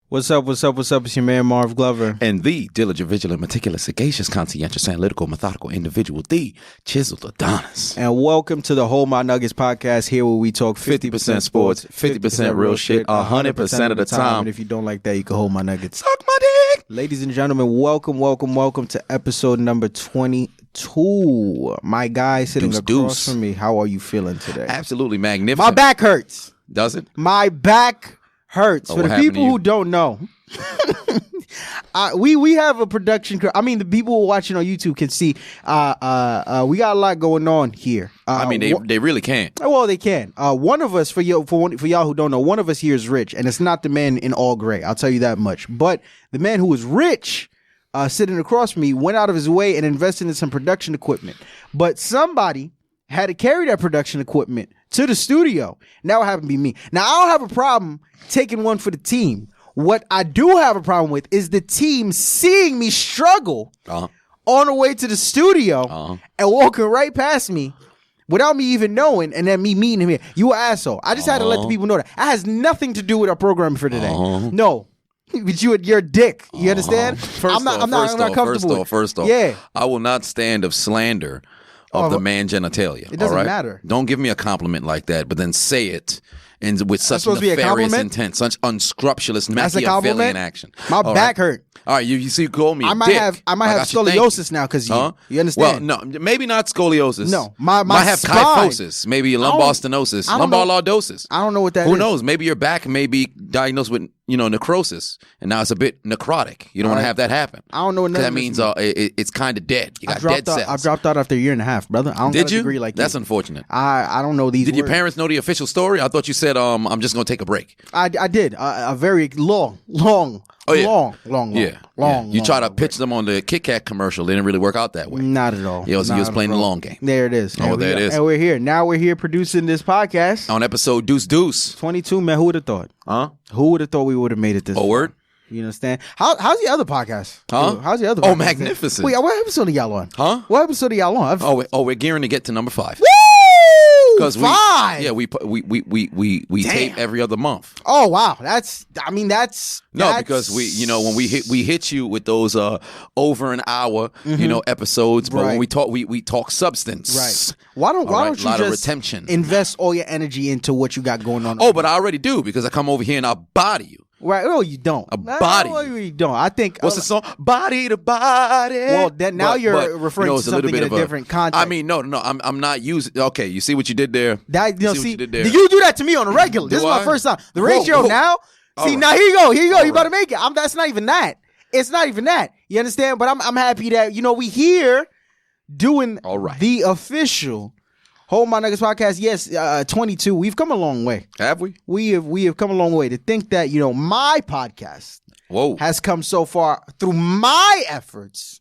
What's up? It's your man, Marv Glover. And the diligent, vigilant, meticulous, sagacious, conscientious, analytical, methodical individual, the chiseled Adonis. And welcome to the Hold My Nuggets podcast, here where we talk 50% sports, 50% real shit, 100% of the time. And if you don't like that, you can hold my nuggets. Suck my dick! Ladies and gentlemen, welcome to episode number 22. My guy sitting across from me, how are you feeling today? Absolutely magnificent. My back hurts. Does it? My back hurts. For the people who don't know, we have a production crew. I mean, the people who are watching on YouTube can see we got a lot going on here. They really can't. Well, they can. One of us, for y'all who don't know, one of us here is rich, and it's not the man in all gray. I'll tell you that much. But the man who is rich, sitting across from me, went out of his way and invested in some production equipment. But somebody had to carry that production equipment to the studio. Now it happened to be me. Now, I don't have a problem taking one for the team. What I do have a problem with is the team seeing me struggle on the way to the studio and walking right past me without me even knowing, and then me meeting him here. You an asshole. I just had to let the people know that. It has nothing to do with our programming for today. No. But you're a dick. You understand? I'm not comfortable. First off, yeah. I will not stand of slander of the man genitalia. It doesn't matter. Don't give me a compliment like that, but then say it and with such nefarious intent, such unscrupulous Machiavellian action. My back hurt. All right, you see, call me. I might have scoliosis now because you understand. Well, no, maybe not scoliosis. No, my might have spine. kyphosis, maybe lumbar stenosis, lumbar lordosis. I don't know what that is. Who knows? Maybe your back may be diagnosed with necrosis, and now it's a bit necrotic. You don't want to have that happen. I don't know what that means. It's kind of dead. You got dead cells. I dropped out after a year and a half, brother. I don't got a degree like That's you. unfortunate. I don't know these. Did words. Your parents know the official story? I thought you said I'm just going to take a break. I did a very long. You try to pitch them on the Kit Kat commercial. They didn't really work out that way. Not at all. He was playing the long game. There it is. There it is. And we're here. Now we're here producing this podcast. On episode Deuce. 22, man. Who would have thought? Huh? Who would have thought we would have made it this far? Word? You understand? How's the other podcast? Huh? How's the other podcast? Oh, magnificent. Wait, what episode are y'all on? Huh? What episode are y'all on? We're gearing to get to number 5. Woo! Because 5? we tape every other month. Oh wow, because when we hit you with those over an hour episodes, but when we talk substance. Right. Why don't you just retention. Invest all your energy into what you got going on? Oh, but I already do because I come over here and I body you. Right? No, you don't. Body. No, you don't. I think. What's the song? Body to body. Well, then now you're referring to something in a different context. I mean, no. I'm not using. Okay, you see what you did there. You do that to me on a regular. This is my first time. The ratio now. See, right. Now here you go. You about to make it. That's not even that. It's not even that. You understand? But I'm happy that we here doing the official Hold My Nuggets podcast. Yes, 22. We've come a long way. Have we? We have come a long way. To think that my podcast has come so far through my efforts.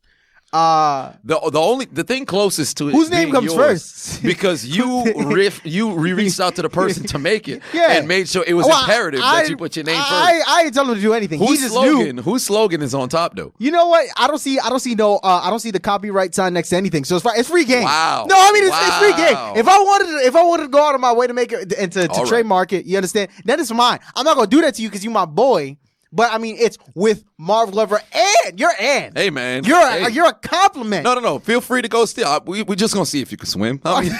The thing closest to it whose name comes first because you reached out to the person to make it and made sure it was imperative that you put your name first. I didn't tell him to do anything. Whose slogan is on top though? You know what? I don't see the copyright sign next to anything. So it's free game. Wow. No, I mean it's free game. If I wanted to go out of my way to make it and to trademark it, you understand? That is mine. I'm not gonna do that to you because you're my boy. But I mean, it's with Marv Glover and you're Ann. Hey man, you're a compliment. No. Feel free to go still. We just gonna see if you can swim. I mean,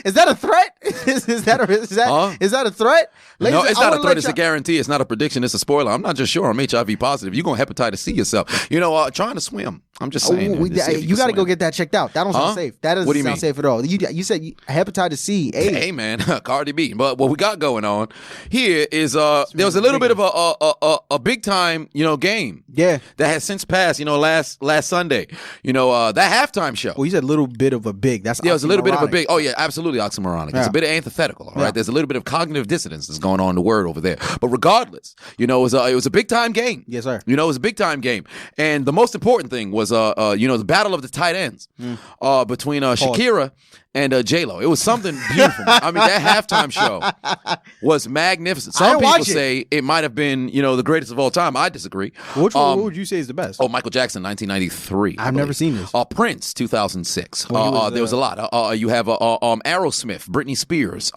is that a threat? Is that a threat? Ladies, no, it's not a threat. It's a guarantee. It's not a prediction. It's a spoiler. I'm not just sure I'm HIV positive. You're gonna hepatitis C yourself. Trying to swim. I'm just saying. You got to go get that checked out. That don't sound safe. That doesn't sound safe at all. You said hepatitis C. Hey man, Cardi B. But what we got going on here is there was a little bit of a big time game. Yeah. That has since passed. Last Sunday. That halftime show. Well, you said a little bit of a big. That's it was a little bit of a big. Oh yeah, absolutely oxymoronic. It's a bit of antithetical. All right. There's a little bit of cognitive dissonance that's going on in the word over there. But regardless, it was a big time game. Yes, sir. It was a big time game, and the most important thing was the battle of the tight ends between Shakira and J-Lo. It was something beautiful. I mean, that halftime show was magnificent. Some people say it might have been, the greatest of all time. I disagree. Which one would you say is the best? Oh, Michael Jackson, 1993. I've never seen this. Prince, 2006. There was a lot. You have Aerosmith, Britney Spears,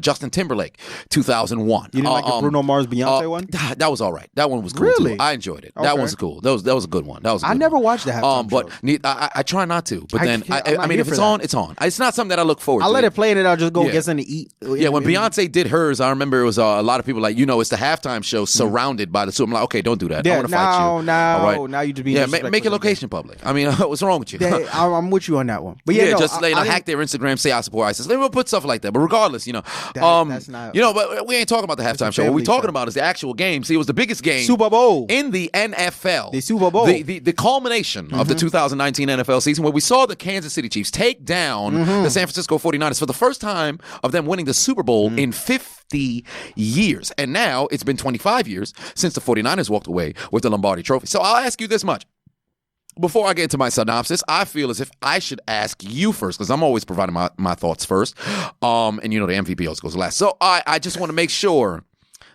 Justin Timberlake, 2001. You didn't like the Bruno Mars Beyonce one? That was all right. That one was cool. Really? Too. I enjoyed it. Okay. That was cool. That was a good one. I never watched the halftime but I try not to. But then I mean, if it's on, it's on. It's not something that I look forward to. I let it play and then I'll just go get something to eat. Yeah, when Beyonce did hers, I remember it was a lot of people like, it's the halftime show surrounded by the Super. I'm like, okay, don't do that. I want to fight you. Now you just be make your location public. I mean, what's wrong with you? I'm with you on that one. But just hack their Instagram, say I support ISIS. They will put stuff like that. But regardless, that's not. But we ain't talking about the halftime show. What we're talking about is the actual game. See, it was the biggest game, Superbowl, in the NFL. The Superbowl, the culmination of the 2019 NFL season, where we saw the Kansas City Chiefs take down the San Francisco 49ers for the first time of them winning the Super Bowl in 50 years. And now it's been 25 years since the 49ers walked away with the Lombardi Trophy. So I'll ask you this much. Before I get into my synopsis, I feel as if I should ask you first, because I'm always providing my thoughts first. And the MVP always goes last. So I just want to make sure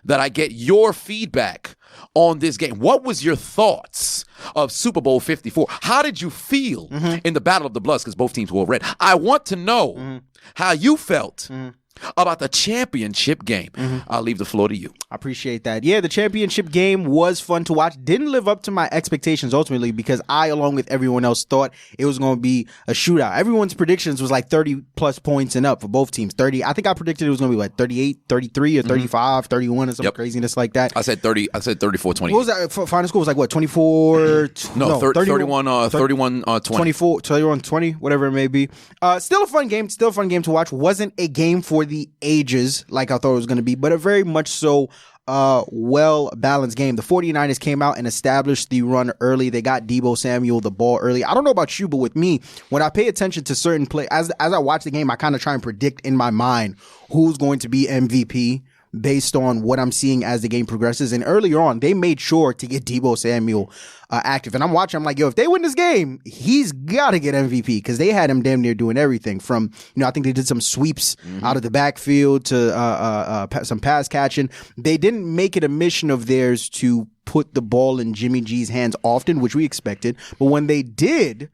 that I get your feedback on this game. What was your thoughts of Super Bowl 54? How did you feel in the Battle of the Bloods? Because both teams wore red. I want to know how you felt about the championship game. I'll leave the floor to you. I appreciate that. Yeah, the championship game was fun to watch. Didn't live up to my expectations ultimately because I, along with everyone else, thought it was going to be a shootout. Everyone's predictions was like 30 plus points and up for both teams. 30. I think I predicted it was going to be like 38, 33 or 35, 31 or some craziness like that. I said 30. I said 34, 20. What was that? Final score was like what? 24? No, 31, 20. 24, 31, 20, whatever it may be. Still a fun game. Still a fun game to watch. Wasn't a game for the ages like I thought it was going to be, but a very much so well-balanced game. The 49ers came out and established the run early. They got Deebo Samuel the ball early. I don't know about you, but with me, when I pay attention to certain play, as I watch the game, I kind of try and predict in my mind who's going to be MVP based on what I'm seeing as the game progresses. And earlier on, they made sure to get Deebo Samuel active. And I'm watching, I'm like, yo, if they win this game, he's got to get MVP because they had him damn near doing everything from, I think they did some sweeps out of the backfield to some pass catching. They didn't make it a mission of theirs to put the ball in Jimmy G's hands often, which we expected. But when they did,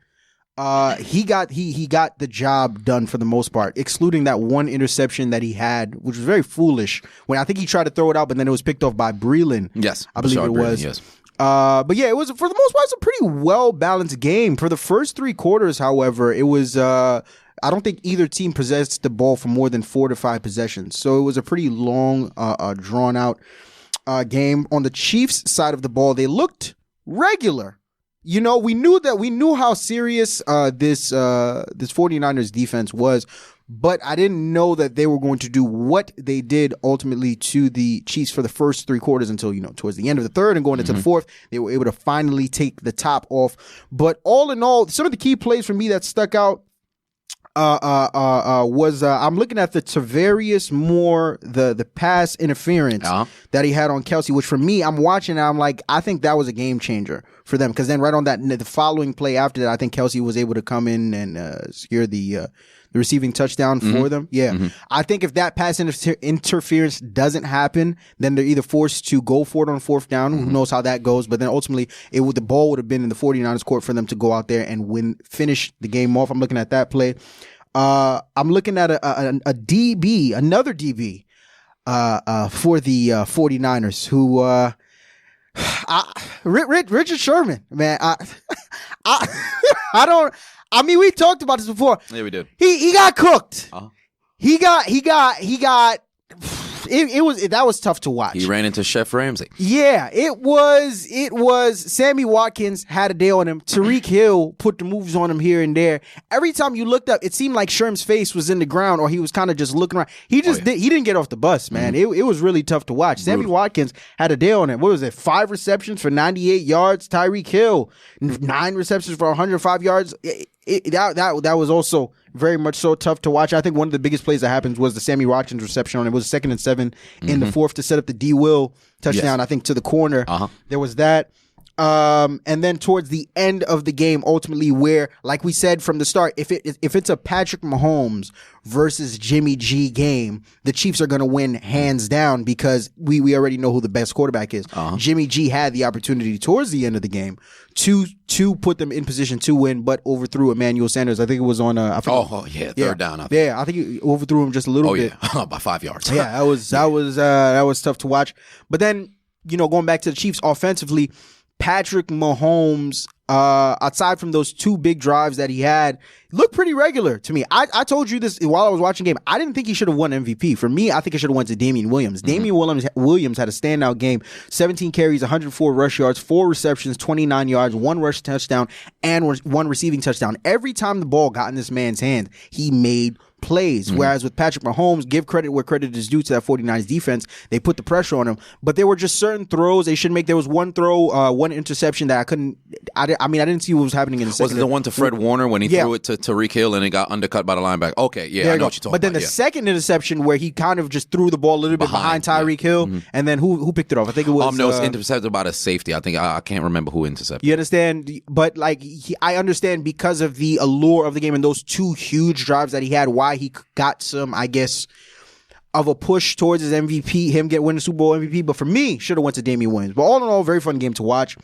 he got the job done for the most part, excluding that one interception that he had, which was very foolish. When I think he tried to throw it out, but then it was picked off by Breeland. Yes, I believe it was. Yes. But yeah, it was for the most part, it's a pretty well balanced game. For the first three quarters, however, it was. I don't think either team possessed the ball for more than 4 to 5 possessions, so it was a pretty long, drawn out game. On the Chiefs' side of the ball, they looked regular. We knew how serious this 49ers defense was, but I didn't know that they were going to do what they did ultimately to the Chiefs for the first 3 quarters until, towards the end of the third and going into the fourth, they were able to finally take the top off. But all in all, some of the key plays for me that stuck out was I'm looking at the Tavarius Moore, the pass interference that he had on Kelsey, which for me, I'm watching and I'm like, I think that was a game changer for them, because then right on that, the following play after that, I think Kelsey was able to come in and secure the receiving touchdown for them. Yeah. I think if that pass interference doesn't happen, then they're either forced to go for it on 4th down. Who knows how that goes? But then ultimately, the ball would have been in the 49ers court for them to go out there and finish the game off. I'm looking at that play. I'm looking at a DB, another DB for the 49ers who Richard Sherman, man. I mean, we talked about this before. Yeah, we did. He got cooked. He got. That was tough to watch. He ran into Chef Ramsay. Yeah, it was. Sammy Watkins had a day on him. Tyreek Hill put the moves on him here and there. Every time you looked up, it seemed like Sherm's face was in the ground, or he was kind of just looking around. He didn't get off the bus, man. It was really tough to watch. Sammy Watkins had a day on him. What was it? 5 receptions for 98 yards. Tyreek Hill 9 receptions for 105 yards. That was also very much so tough to watch. I think one of the biggest plays that happened was the Sammy Watkins reception on it. It was 2nd and 7 in the 4th to set up the D. Will touchdown, I think, to the corner. There was that. And then towards the end of the game, ultimately, where, like we said from the start, if it's a Patrick Mahomes versus Jimmy G game, the Chiefs are going to win hands down because we already know who the best quarterback is. Jimmy G had the opportunity towards the end of the game to put them in position to win, but overthrew Emmanuel Sanders. I think it was on third down. I think he overthrew him just a little bit. By 5 yards. Yeah, that was tough to watch. But then, going back to the Chiefs offensively, Patrick Mahomes, outside from those 2 big drives that he had, looked pretty regular to me. I told you this while I was watching the game. I didn't think he should have won MVP. For me, I think it should have went to Damian Williams. Damian Williams had a standout game. 17 carries, 104 rush yards, 4 receptions, 29 yards, 1 rush touchdown, and 1 receiving touchdown. Every time the ball got in this man's hand, he made plays. Whereas with Patrick Mahomes, give credit where credit is due to that 49ers defense. They put the pressure on him, but there were just certain throws they should make. There was one throw, one interception that I didn't see what was happening in the second. Was it the one to Fred Warner when he threw it to Tariq Hill and it got undercut by the linebacker? Okay, yeah, I know what you're talking about. But then the second interception where he kind of just threw the ball a little bit behind Tyreek Hill, and then who picked it off? I think it was no, it's intercepted by a safety. I think I can't remember who intercepted. You understand? But I understand because of the allure of the game and those 2 huge drives that he had, why he got some, I guess, of a push towards his MVP, him winning Super Bowl MVP. But for me, should have went to Damian Williams. But all in all, very fun game to watch.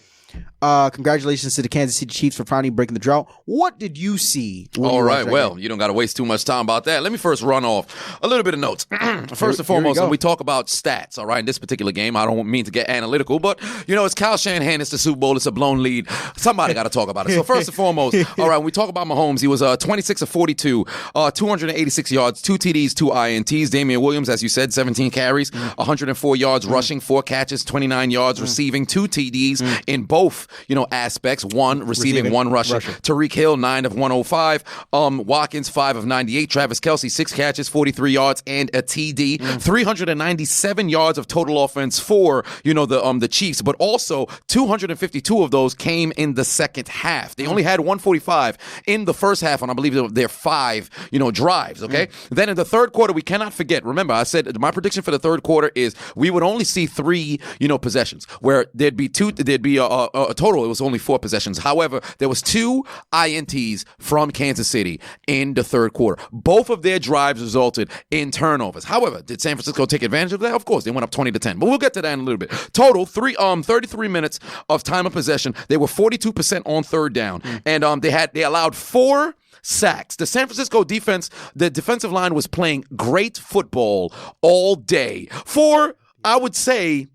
Congratulations to the Kansas City Chiefs for finally breaking the drought. What did you see? All right, well, you don't got to waste too much time about that. Let me first run off a little bit of notes. First and foremost, when we talk about stats, all right, in this particular game, I don't mean to get analytical, but, it's Kyle Shanahan, it's the Super Bowl, it's a blown lead. Somebody got to talk about it. So first and foremost, all right, when we talk about Mahomes, he was 26 of 42, 286 yards, 2 TDs, 2 INTs. Damian Williams, as you said, 17 carries, 104 yards rushing, 4 catches, 29 yards receiving, 2 TDs in both aspects, 1 receiving, 1 rushing. Tariq Hill, 9 of 105. Watkins, 5 of 98. Travis Kelce, 6 catches, 43 yards, and a TD. 397 yards of total offense for, the Chiefs, but also 252 of those came in the second half. They only had 145 in the first half on, I believe, their 5, drives, okay? Then in the third quarter, we cannot forget, remember, I said my prediction for the third quarter is we would only see 3, possessions, where there'd be a total, it was only 4 possessions. However, there was 2 INTs from Kansas City in the third quarter. Both of their drives resulted in turnovers. However, did San Francisco take advantage of that? Of course, they went up 20-10. But we'll get to that in a little bit. Total 33 minutes of time of possession. They were 42% on third down, and they allowed 4 sacks. The San Francisco defense, the defensive line was playing great football all day for, I would say,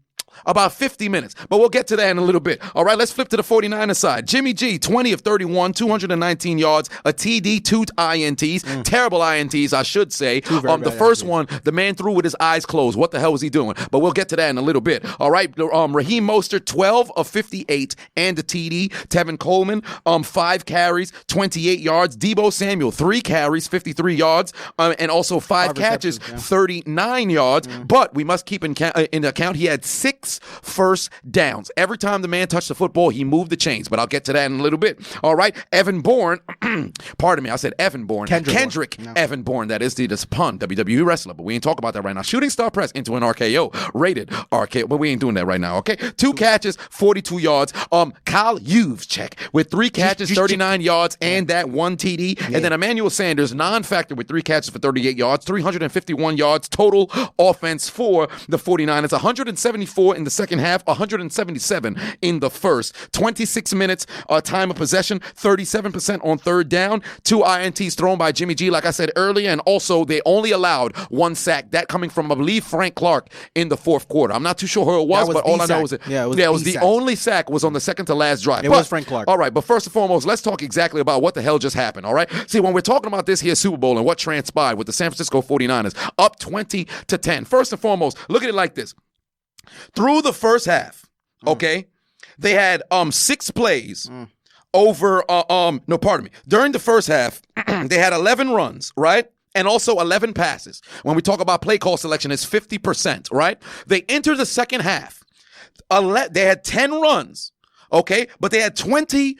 about 50 minutes. But we'll get to that in a little bit. All right, let's flip to the 49ers side. Jimmy G, 20 of 31, 219 yards, a TD, 2 INTs. Terrible INTs, I should say. The first one, the man threw with his eyes closed. What the hell was he doing? But we'll get to that in a little bit. All right, Raheem Mostert, 12 of 58 and a TD. Tevin Coleman, 5 carries, 28 yards. Deebo Samuel, 3 carries, 53 yards, and also 5 catches, 39 yards. But we must keep in account he had 6 first downs. Every time the man touched the football, he moved the chains. But I'll get to that in a little bit. All right, Evan Bourne, pardon me, I said Evan Bourne. Kendrick no. Evan Bourne, that is the pun, WWE wrestler, but we ain't talking about that right now. Shooting star press into an RKO, rated RKO, but we ain't doing that right now, okay? 2 catches, 42 yards. Kyle Juszczyk with 3 catches, 39 yards, and that 1 TD. And then Emmanuel Sanders, non-factor with 3 catches for 38 yards, 351 yards total offense for the 49ers. 174 in the second half, 177 in the first. 26 minutes time of possession, 37% on third down. 2 INTs thrown by Jimmy G, like I said earlier, and also they only allowed 1 sack. That coming from, I believe, Frank Clark in the fourth quarter. I'm not too sure who it was, but all I know is it was the only sack was on the second to last drive. It was Frank Clark. All right, but first and foremost, let's talk exactly about what the hell just happened, all right? See, when we're talking about this here Super Bowl and what transpired with the San Francisco 49ers up 20-10, first and foremost, look at it like this. Through the first half, okay, they had 6 plays over, during the first half, they had 11 runs, right? And also 11 passes. When we talk about play call selection, it's 50%, right? They entered the second half. They had 10 runs, Okay, but they had 20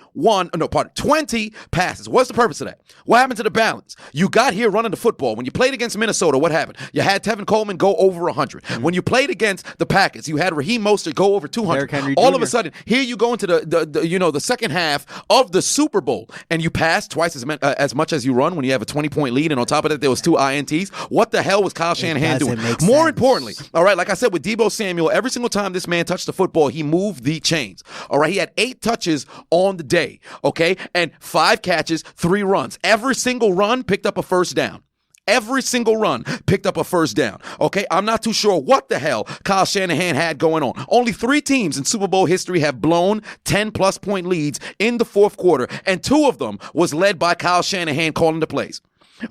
passes. What's the purpose of that? What happened to the balance? You got here running the football. When you played against Minnesota, what happened? You had Tevin Coleman go over 100. When you played against the Packers, you had Raheem Mostert go over 200. All of a sudden, here you go into the second half of the Super Bowl, and you pass twice as much as you run when you have a 20-point lead, and on top of that, there was 2 INTs. What the hell was Kyle Shanahan doing? More importantly, all right, like I said with Deebo Samuel, every single time this man touched the football, he moved the chains. All right, he had 8 touches on the day, okay, and 5 catches, 3 runs. Every single run picked up a first down. Every single run picked up a first down. Okay, I'm not too sure what the hell Kyle Shanahan had going on. Only 3 teams in Super Bowl history have blown 10-plus point leads in the fourth quarter, and 2 of them was led by Kyle Shanahan calling the plays.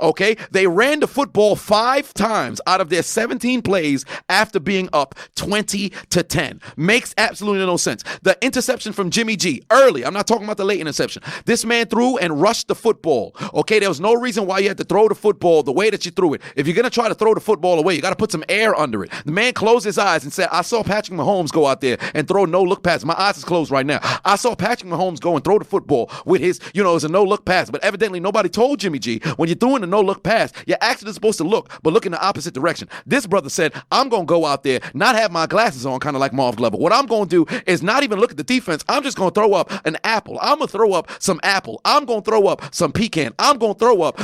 Okay, they ran the football 5 times out of their 17 plays after being up 20-10. Makes absolutely no sense. The interception from Jimmy G early. I'm not talking about the late interception. This man threw and rushed the football. Okay, there was no reason why you had to throw the football the way that you threw it. If you're gonna try to throw the football away, you got to put some air under it. The man closed his eyes and said, "I saw Patrick Mahomes go out there and throw no-look pass." My eyes is closed right now. I saw Patrick Mahomes go and throw the football with his, it was a no-look pass. But evidently nobody told Jimmy G when you threw in a no-look pass, you're actually supposed to look, but look in the opposite direction. This brother said, "I'm going to go out there, not have my glasses on, kind of like Marv Glover. What I'm going to do is not even look at the defense. I'm just going to throw up an apple. I'm going to throw up some apple. I'm going to throw up some pecan. I'm going to throw up,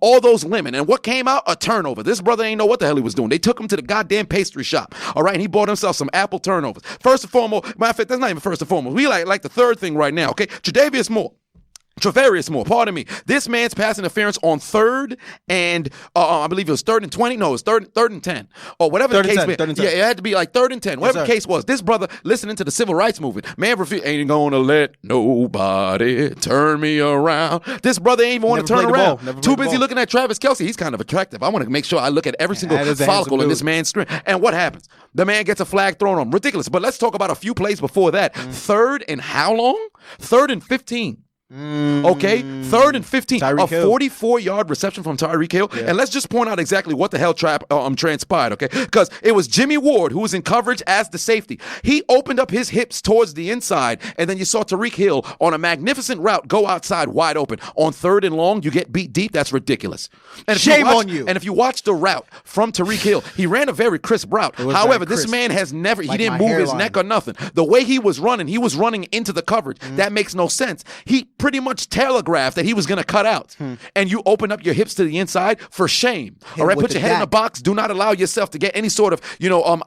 all those lemon." And what came out? A turnover. This brother ain't know what the hell he was doing. They took him to the goddamn pastry shop. All right, and he bought himself some apple turnovers. First and foremost, matter of fact, that's not even first and foremost. We like the third thing right now, okay? Travarius Moore, pardon me. This man's pass interference on 3rd and I believe it was 3rd and 20. No, it was third and 10 or whatever the case was. Yeah, it had to be like 3rd and 10. Whatever the case was. This brother listening to the civil rights movement, man, ain't gonna let nobody turn me around. This brother ain't even want to turn around. Too busy looking at Travis Kelce. He's kind of attractive. I want to make sure I look at every single follicle in this man's string. And what happens? The man gets a flag thrown on him. Ridiculous. But let's talk about a few plays before that. 3rd and how long? 3rd and 15. Okay, 3rd and 15, a 44-yard reception from Tyreek Hill. Yeah. And let's just point out exactly what the hell transpired, okay? Because it was Jimmy Ward who was in coverage as the safety. He opened up his hips towards the inside, and then you saw Tyreek Hill on a magnificent route go outside wide open. On 3rd and long, you get beat deep. That's ridiculous. And Shame on you. And if you watch the route from Tyreek Hill, he ran a very crisp route. However, this man has never, he didn't move his neck or nothing. The way he was running into the coverage. That makes no sense. He pretty much telegraphed that he was going to cut out. And you open up your hips to the inside for shame. All right, put your head in the box. Do not allow yourself to get any sort of,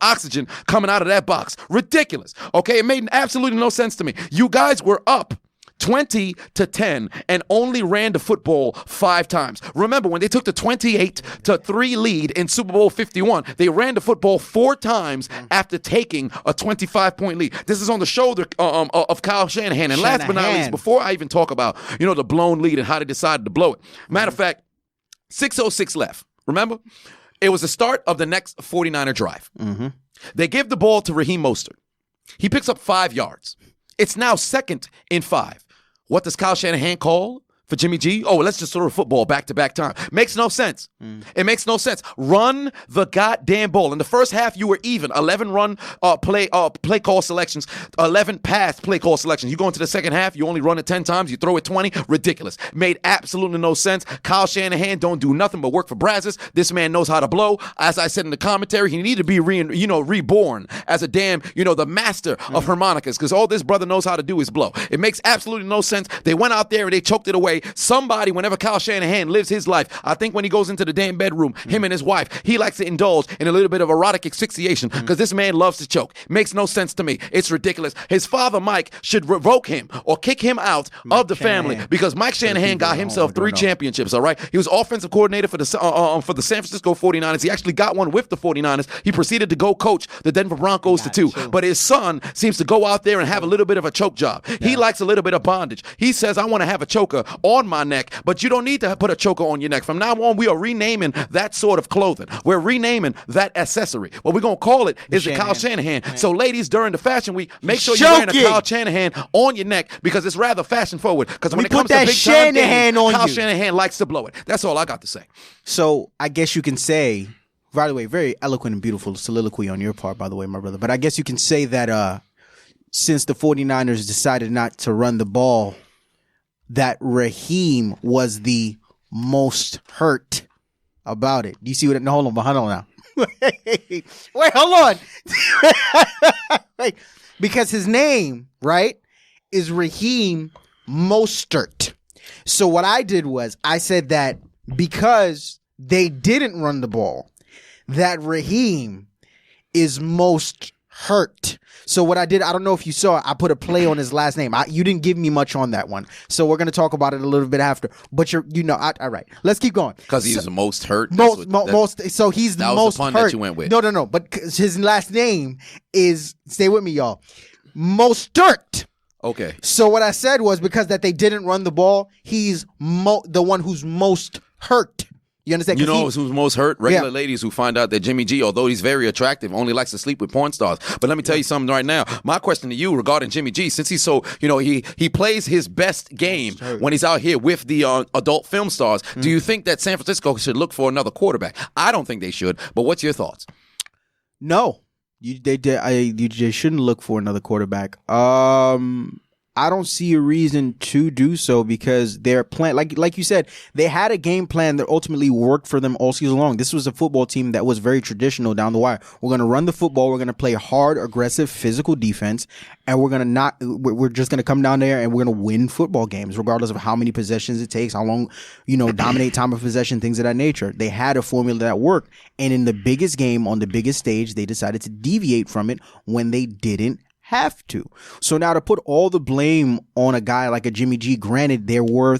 oxygen coming out of that box. Ridiculous. Okay, it made absolutely no sense to me. You guys were up 20-10 and only ran the football 5 times. Remember, when they took the 28-3 lead in Super Bowl 51, they ran the football 4 times after taking a 25-point lead. This is on the shoulder of Kyle Shanahan. And last but not least, before I even talk about, the blown lead and how they decided to blow it. Matter of fact, 6:06 left. Remember? It was the start of the next 49er drive. They give the ball to Raheem Mostert. He picks up 5 yards. It's now 2nd and 5. What does Kyle Shanahan call for Jimmy G? Oh, let's just throw the football back-to-back time. Makes no sense. It makes no sense. Run the goddamn ball. In the first half, you were even. 11 run play call selections, 11 pass play call selections. You go into the second half, you only run it 10 times, you throw it 20. Ridiculous. Made absolutely no sense. Kyle Shanahan don't do nothing but work for Brazos. This man knows how to blow. As I said in the commentary, he needed to be reborn as a damn, the master of harmonicas, because all this brother knows how to do is blow. It makes absolutely no sense. They went out there and they choked it away. Somebody, whenever Kyle Shanahan lives his life, I think when he goes into the damn bedroom, him and his wife, he likes to indulge in a little bit of erotic asphyxiation because this man loves to choke. Makes no sense to me. It's ridiculous. His father, Mike, should revoke him or kick him out of the family because Mike Shanahan got himself 3 championships, all right? He was offensive coordinator for the San Francisco 49ers. He actually got one with the 49ers. He proceeded to go coach the Denver Broncos to 2. But his son seems to go out there and have a little bit of a choke job. He likes a little bit of bondage. He says, I want to have a choker on my neck, but you don't need to put a choker on your neck. From now on, we are renaming that sort of clothing. We're renaming that accessory. What we're going to call it is the Kyle Shanahan. So ladies, during the fashion week, make sure you're wearing a Kyle Shanahan on your neck because it's rather fashion forward. Because when it comes to big time games, Kyle Shanahan likes to blow it. That's all I got to say. So I guess you can say, by the way, very eloquent and beautiful soliloquy on your part, by the way, my brother. But I guess you can say that since the 49ers decided not to run the ball, that Raheem was the most hurt about it. Do you see what? No, hold on now. Wait, hold on. Wait, because his name, right, is Raheem Mostert. So what I did was I said that because they didn't run the ball, that Raheem is most hurt. So what I did, I don't know if you saw, I put a play on his last name. You didn't give me much on that one. So we're going to talk about it a little bit after. But all right. Let's keep going. Because he's the most hurt? So he's the most hurt. That was the pun that you went with. No. But his last name is, stay with me, y'all, Mostert. Okay. So what I said was because that they didn't run the ball, he's the one who's most hurt. You understand? You know who's most hurt? Regular ladies who find out that Jimmy G, although he's very attractive, only likes to sleep with porn stars. But let me tell you something right now. My question to you regarding Jimmy G, since he's so, he plays his best game when he's out here with the adult film stars. Do you think that San Francisco should look for another quarterback? I don't think they should. But what's your thoughts? No, they shouldn't look for another quarterback. I don't see a reason to do so because their plan, like you said, they had a game plan that ultimately worked for them all season long. This was a football team that was very traditional down the wire. We're going to run the football. We're going to play hard, aggressive, physical defense, and we're just going to come down there and we're going to win football games, regardless of how many possessions it takes, how long, dominate time of possession, things of that nature. They had a formula that worked, and in the biggest game on the biggest stage, they decided to deviate from it when they didn't have to. So now to put all the blame on a guy like a Jimmy G, granted there were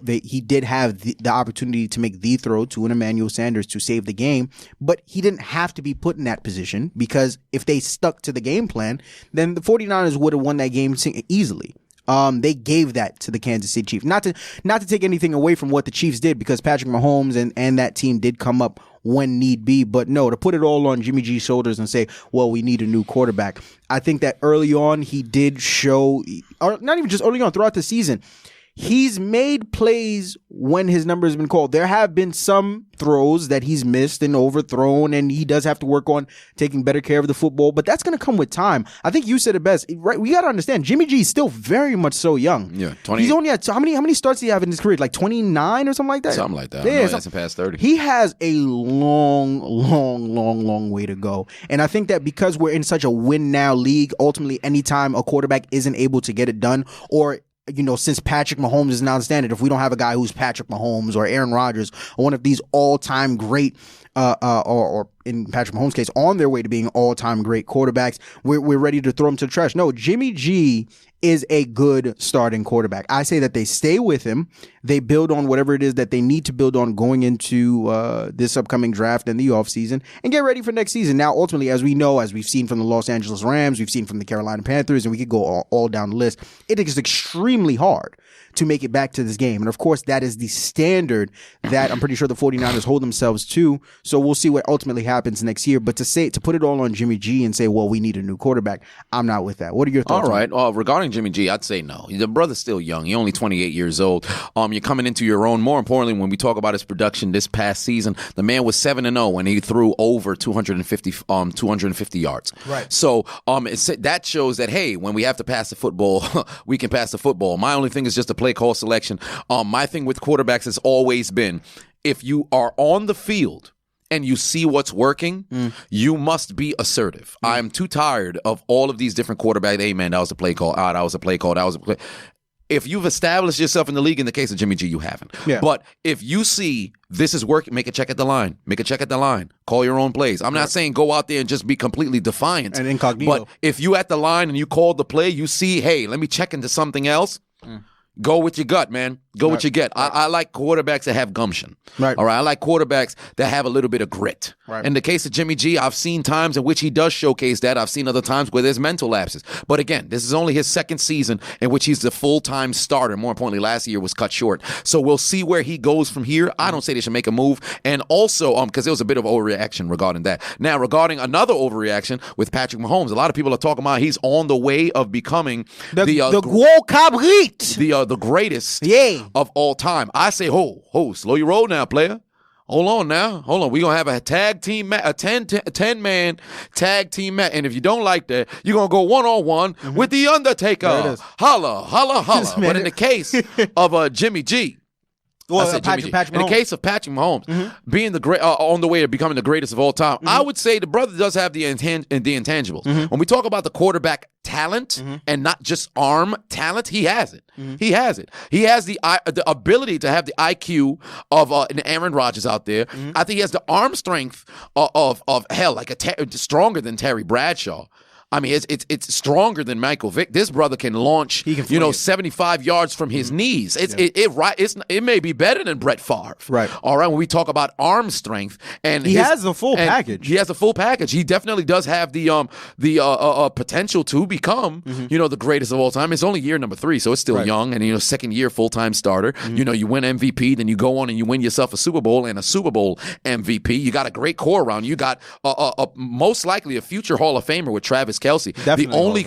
he did have the opportunity to make the throw to an Emmanuel Sanders to save the game, but he didn't have to be put in that position because if they stuck to the game plan, then the 49ers would have won that game easily. They gave that to the Kansas City Chiefs. Not to take anything away from what the Chiefs did, because Patrick Mahomes and that team did come up when need be. But no, to put it all on Jimmy G's shoulders and say, well, we need a new quarterback. I think that early on he did show, or not even just early on, throughout the season, he's made plays when his number has been called. There have been some throws that he's missed and overthrown, and he does have to work on taking better care of the football, but that's going to come with time. I think you said it best, right? We got to understand, Jimmy G is still very much so young. Yeah, 20. He's only had, how many starts do you have in his career? Like 29 or something like that? Something like that. Yeah, he hasn't passed 30. He has a long way to go. And I think that because we're in such a win-now league, ultimately anytime a quarterback isn't able to get it done, or since Patrick Mahomes is now the standard, if we don't have a guy who's Patrick Mahomes or Aaron Rodgers or one of these all-time great, or in Patrick Mahomes' case, on their way to being all-time great quarterbacks, we're ready to throw him to the trash. No, Jimmy G is a good starting quarterback. I say that they stay with him. They build on whatever it is that they need to build on going into this upcoming draft and the offseason and get ready for next season. Now, ultimately, as we know, as we've seen from the Los Angeles Rams, we've seen from the Carolina Panthers, and we could go all down the list, it is extremely hard to make it back to this game. And of course, that is the standard that I'm pretty sure the 49ers hold themselves to. So we'll see what ultimately happens next year. But to put it all on Jimmy G and say, well, we need a new quarterback, I'm not with that. What are your thoughts? All right. Regarding Jimmy G, I'd say no. The brother's still young. You're only 28 years old. You're coming into your own. More importantly, when we talk about his production this past season, the man was 7-0 when he threw over 250 yards. Right. So that shows that, hey, when we have to pass the football, we can pass the football. My only thing is just a play call selection. My thing with quarterbacks has always been, if you are on the field and you see what's working, you must be assertive. I'm too tired of all of these different quarterbacks. Hey, man, that was a play call. That was a play call. That was a play. If you've established yourself in the league, in the case of Jimmy G, you haven't. Yeah. But if you see this is working, make a check at the line. Make a check at the line. Call your own plays. I'm not saying go out there and just be completely defiant. And incognito. But if you at the line and you called the play, you see, hey, let me check into something else. Go with your gut, man. Go with your gut. I like quarterbacks that have gumption. Right. All right. I like quarterbacks that have a little bit of grit. Right. In the case of Jimmy G, I've seen times in which he does showcase that. I've seen other times where there's mental lapses. But again, this is only his second season in which he's the full-time starter. More importantly, last year was cut short. So we'll see where he goes from here. I don't say they should make a move. And also, because there was a bit of overreaction regarding that. Now, regarding another overreaction with Patrick Mahomes, a lot of people are talking about he's on the way of becoming the greatest of all time. I say, ho, slow your roll now, player. Hold on now. Hold on. We're going to have a tag team, a 10-man tag team match. And if you don't like that, you're going to go one-on-one with The Undertaker. Holla, holla, holla. But in the case of Jimmy G, Patrick in the case of Patrick Mahomes being the great, on the way to becoming the greatest of all time, I would say the brother does have the intangibles. When we talk about the quarterback talent and not just arm talent, he has it. He has it. He has the ability to have the IQ of an Aaron Rodgers out there. I think he has the arm strength of hell, like stronger than Terry Bradshaw. I mean, it's stronger than Michael Vick. This brother can launch, 75 yards from his knees. It may be better than Brett Favre. Right. All right. When we talk about arm strength, and he has the full package. He has the full package. He definitely does have the potential to become, the greatest of all time. It's only year number 3, so it's still young, and second year full-time starter. You win MVP, then you go on and you win yourself a Super Bowl and a Super Bowl MVP. You got a great core around you. You got most likely a future Hall of Famer with Travis Kelce, the only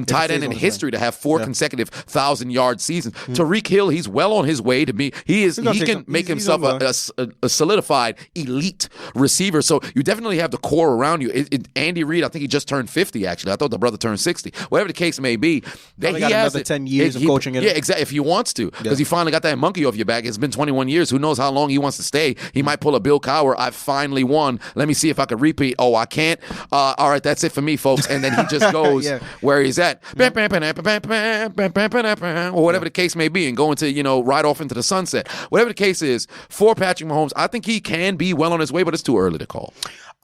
tight end in history to have 4 consecutive 1,000-yard seasons. Tariq Hill, he's well on his way to be. He can make himself a solidified elite receiver. So you definitely have the core around you. Andy Reid, I think he just turned 50. Actually, I thought the brother turned 60. Whatever the case may be, he has another 10 years of coaching. Yeah, exactly. If he wants to, because he finally got that monkey off your back. It's been 21 years. Who knows how long he wants to stay? He might pull a Bill Cowher. I finally won. Let me see if I can repeat. Oh, I can't. All right, that's it for me, folks. And then he just goes where he's at, or whatever the case may be, and go into, ride off into the sunset. Whatever the case is, for Patrick Mahomes, I think he can be well on his way, but it's too early to call.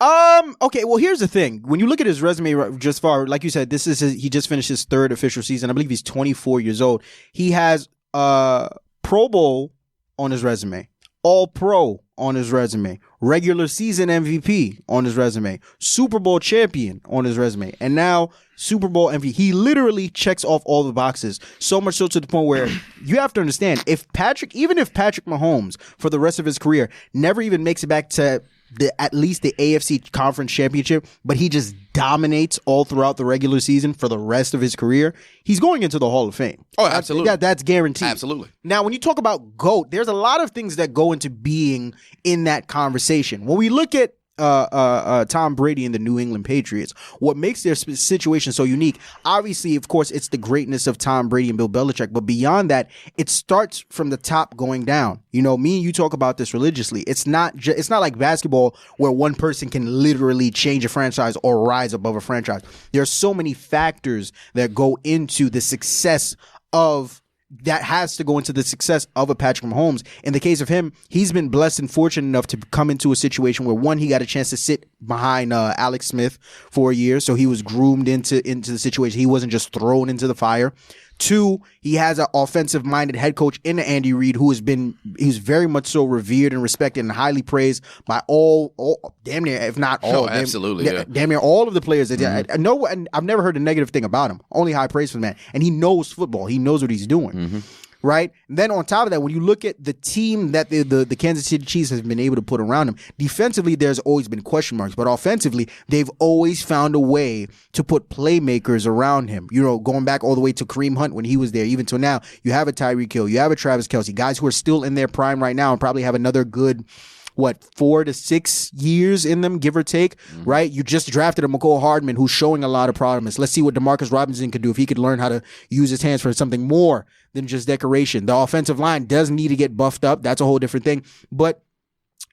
Okay, well, here's the thing. When you look at his resume, just far, like you said, he just finished his 3rd official season. I believe he's 24 years old. He has Pro Bowl on his resume, All-Pro on his resume, regular season MVP on his resume, Super Bowl champion on his resume, and now Super Bowl MVP. He literally checks off all the boxes, so much so to the point where you have to understand, even if Patrick Mahomes for the rest of his career never even makes it back to at least the AFC Conference Championship, but he just dominates all throughout the regular season for the rest of his career, he's going into the Hall of Fame. Oh, absolutely. That's guaranteed. Absolutely. Now, when you talk about GOAT, there's a lot of things that go into being in that conversation. When we look at Tom Brady and the New England Patriots, what makes their situation so unique, obviously, of course, it's the greatness of Tom Brady and Bill Belichick, but beyond that, it starts from the top going down. Me and you talk about this religiously. It's not like basketball where one person can literally change a franchise or rise above a franchise. There are so many factors that go into the success that has to go into the success of a Patrick Mahomes. In the case of him, he's been blessed and fortunate enough to come into a situation where, one, he got a chance to sit behind Alex Smith for a year, so he was groomed into the situation. He wasn't just thrown into the fire. 2, he has an offensive-minded head coach in Andy Reid who's very much so revered and respected and highly praised by all damn near, if not all. Absolutely, damn near all of the players. I know, and I've never heard a negative thing about him. Only high praise for the man. And he knows football. He knows what he's doing. Right? And then on top of that, when you look at the team that the Kansas City Chiefs has been able to put around him, defensively, there's always been question marks. But offensively, they've always found a way to put playmakers around him. Going back all the way to Kareem Hunt when he was there, even till now, you have a Tyreek Hill, you have a Travis Kelce, guys who are still in their prime right now and probably have another good 4 to 6 years in them, give or take, right? You just drafted a McCall Hardman who's showing a lot of promise. Let's see what DeMarcus Robinson could do if he could learn how to use his hands for something more than just decoration. The offensive line does need to get buffed up. That's a whole different thing. But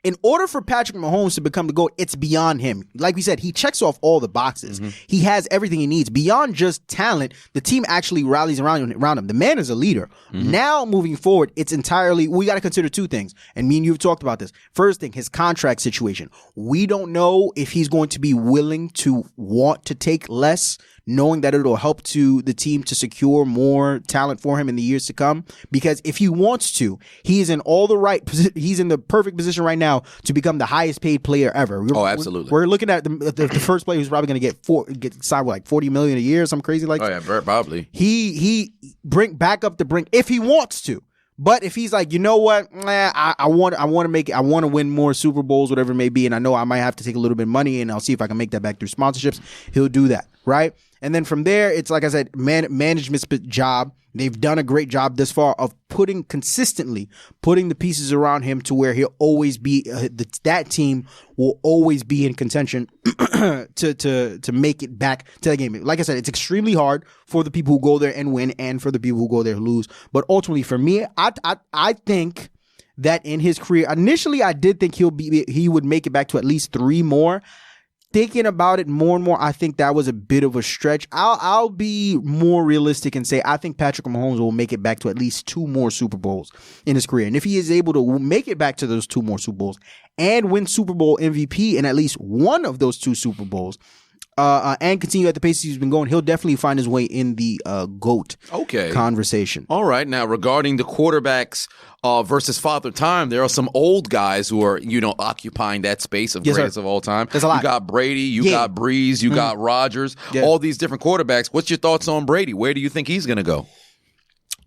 in order for Patrick Mahomes to become the GOAT, it's beyond him. Like we said, he checks off all the boxes. He has everything he needs. Beyond just talent, the team actually rallies around him. The man is a leader. Now, moving forward, it's entirely, we got to consider 2 things. And me and you have talked about this. First thing, his contract situation. We don't know if he's going to be willing to want to take less, knowing that it'll help to the team to secure more talent for him in the years to come. Because if he wants to, he's in he's in the perfect position right now to become the highest paid player ever. Absolutely. We're looking at the first player who's probably going to get signed with like $40 million a year, something crazy like that. Oh yeah, probably. He bring back up the brink if he wants to. But if he's like, you know what, I want to win more Super Bowls, whatever it may be, and I know I might have to take a little bit of money, and I'll see if I can make that back through sponsorships, he'll do that, right? And then from there, it's like I said, management's job. They've done a great job this far of consistently putting the pieces around him to where he'll always be, that team will always be in contention to make it back to the game. Like I said, it's extremely hard for the people who go there and win and for the people who go there and lose. But ultimately, for me, I think that in his career, initially I did think he would make it back to at least 3 more. Thinking about it more and more, I think that was a bit of a stretch. I'll be more realistic and say I think Patrick Mahomes will make it back to at least 2 more Super Bowls in his career. And if he is able to make it back to those 2 more Super Bowls and win Super Bowl MVP in at least one of those 2 Super Bowls, and continue at the pace he's been going, he'll definitely find his way in the GOAT conversation. All right. Now, regarding the quarterbacks versus Father Time, there are some old guys who are, occupying that space of greatest of all time. There's a lot. You got Brady, you got Breeze, you got Rodgers, all these different quarterbacks. What's your thoughts on Brady? Where do you think he's going to go?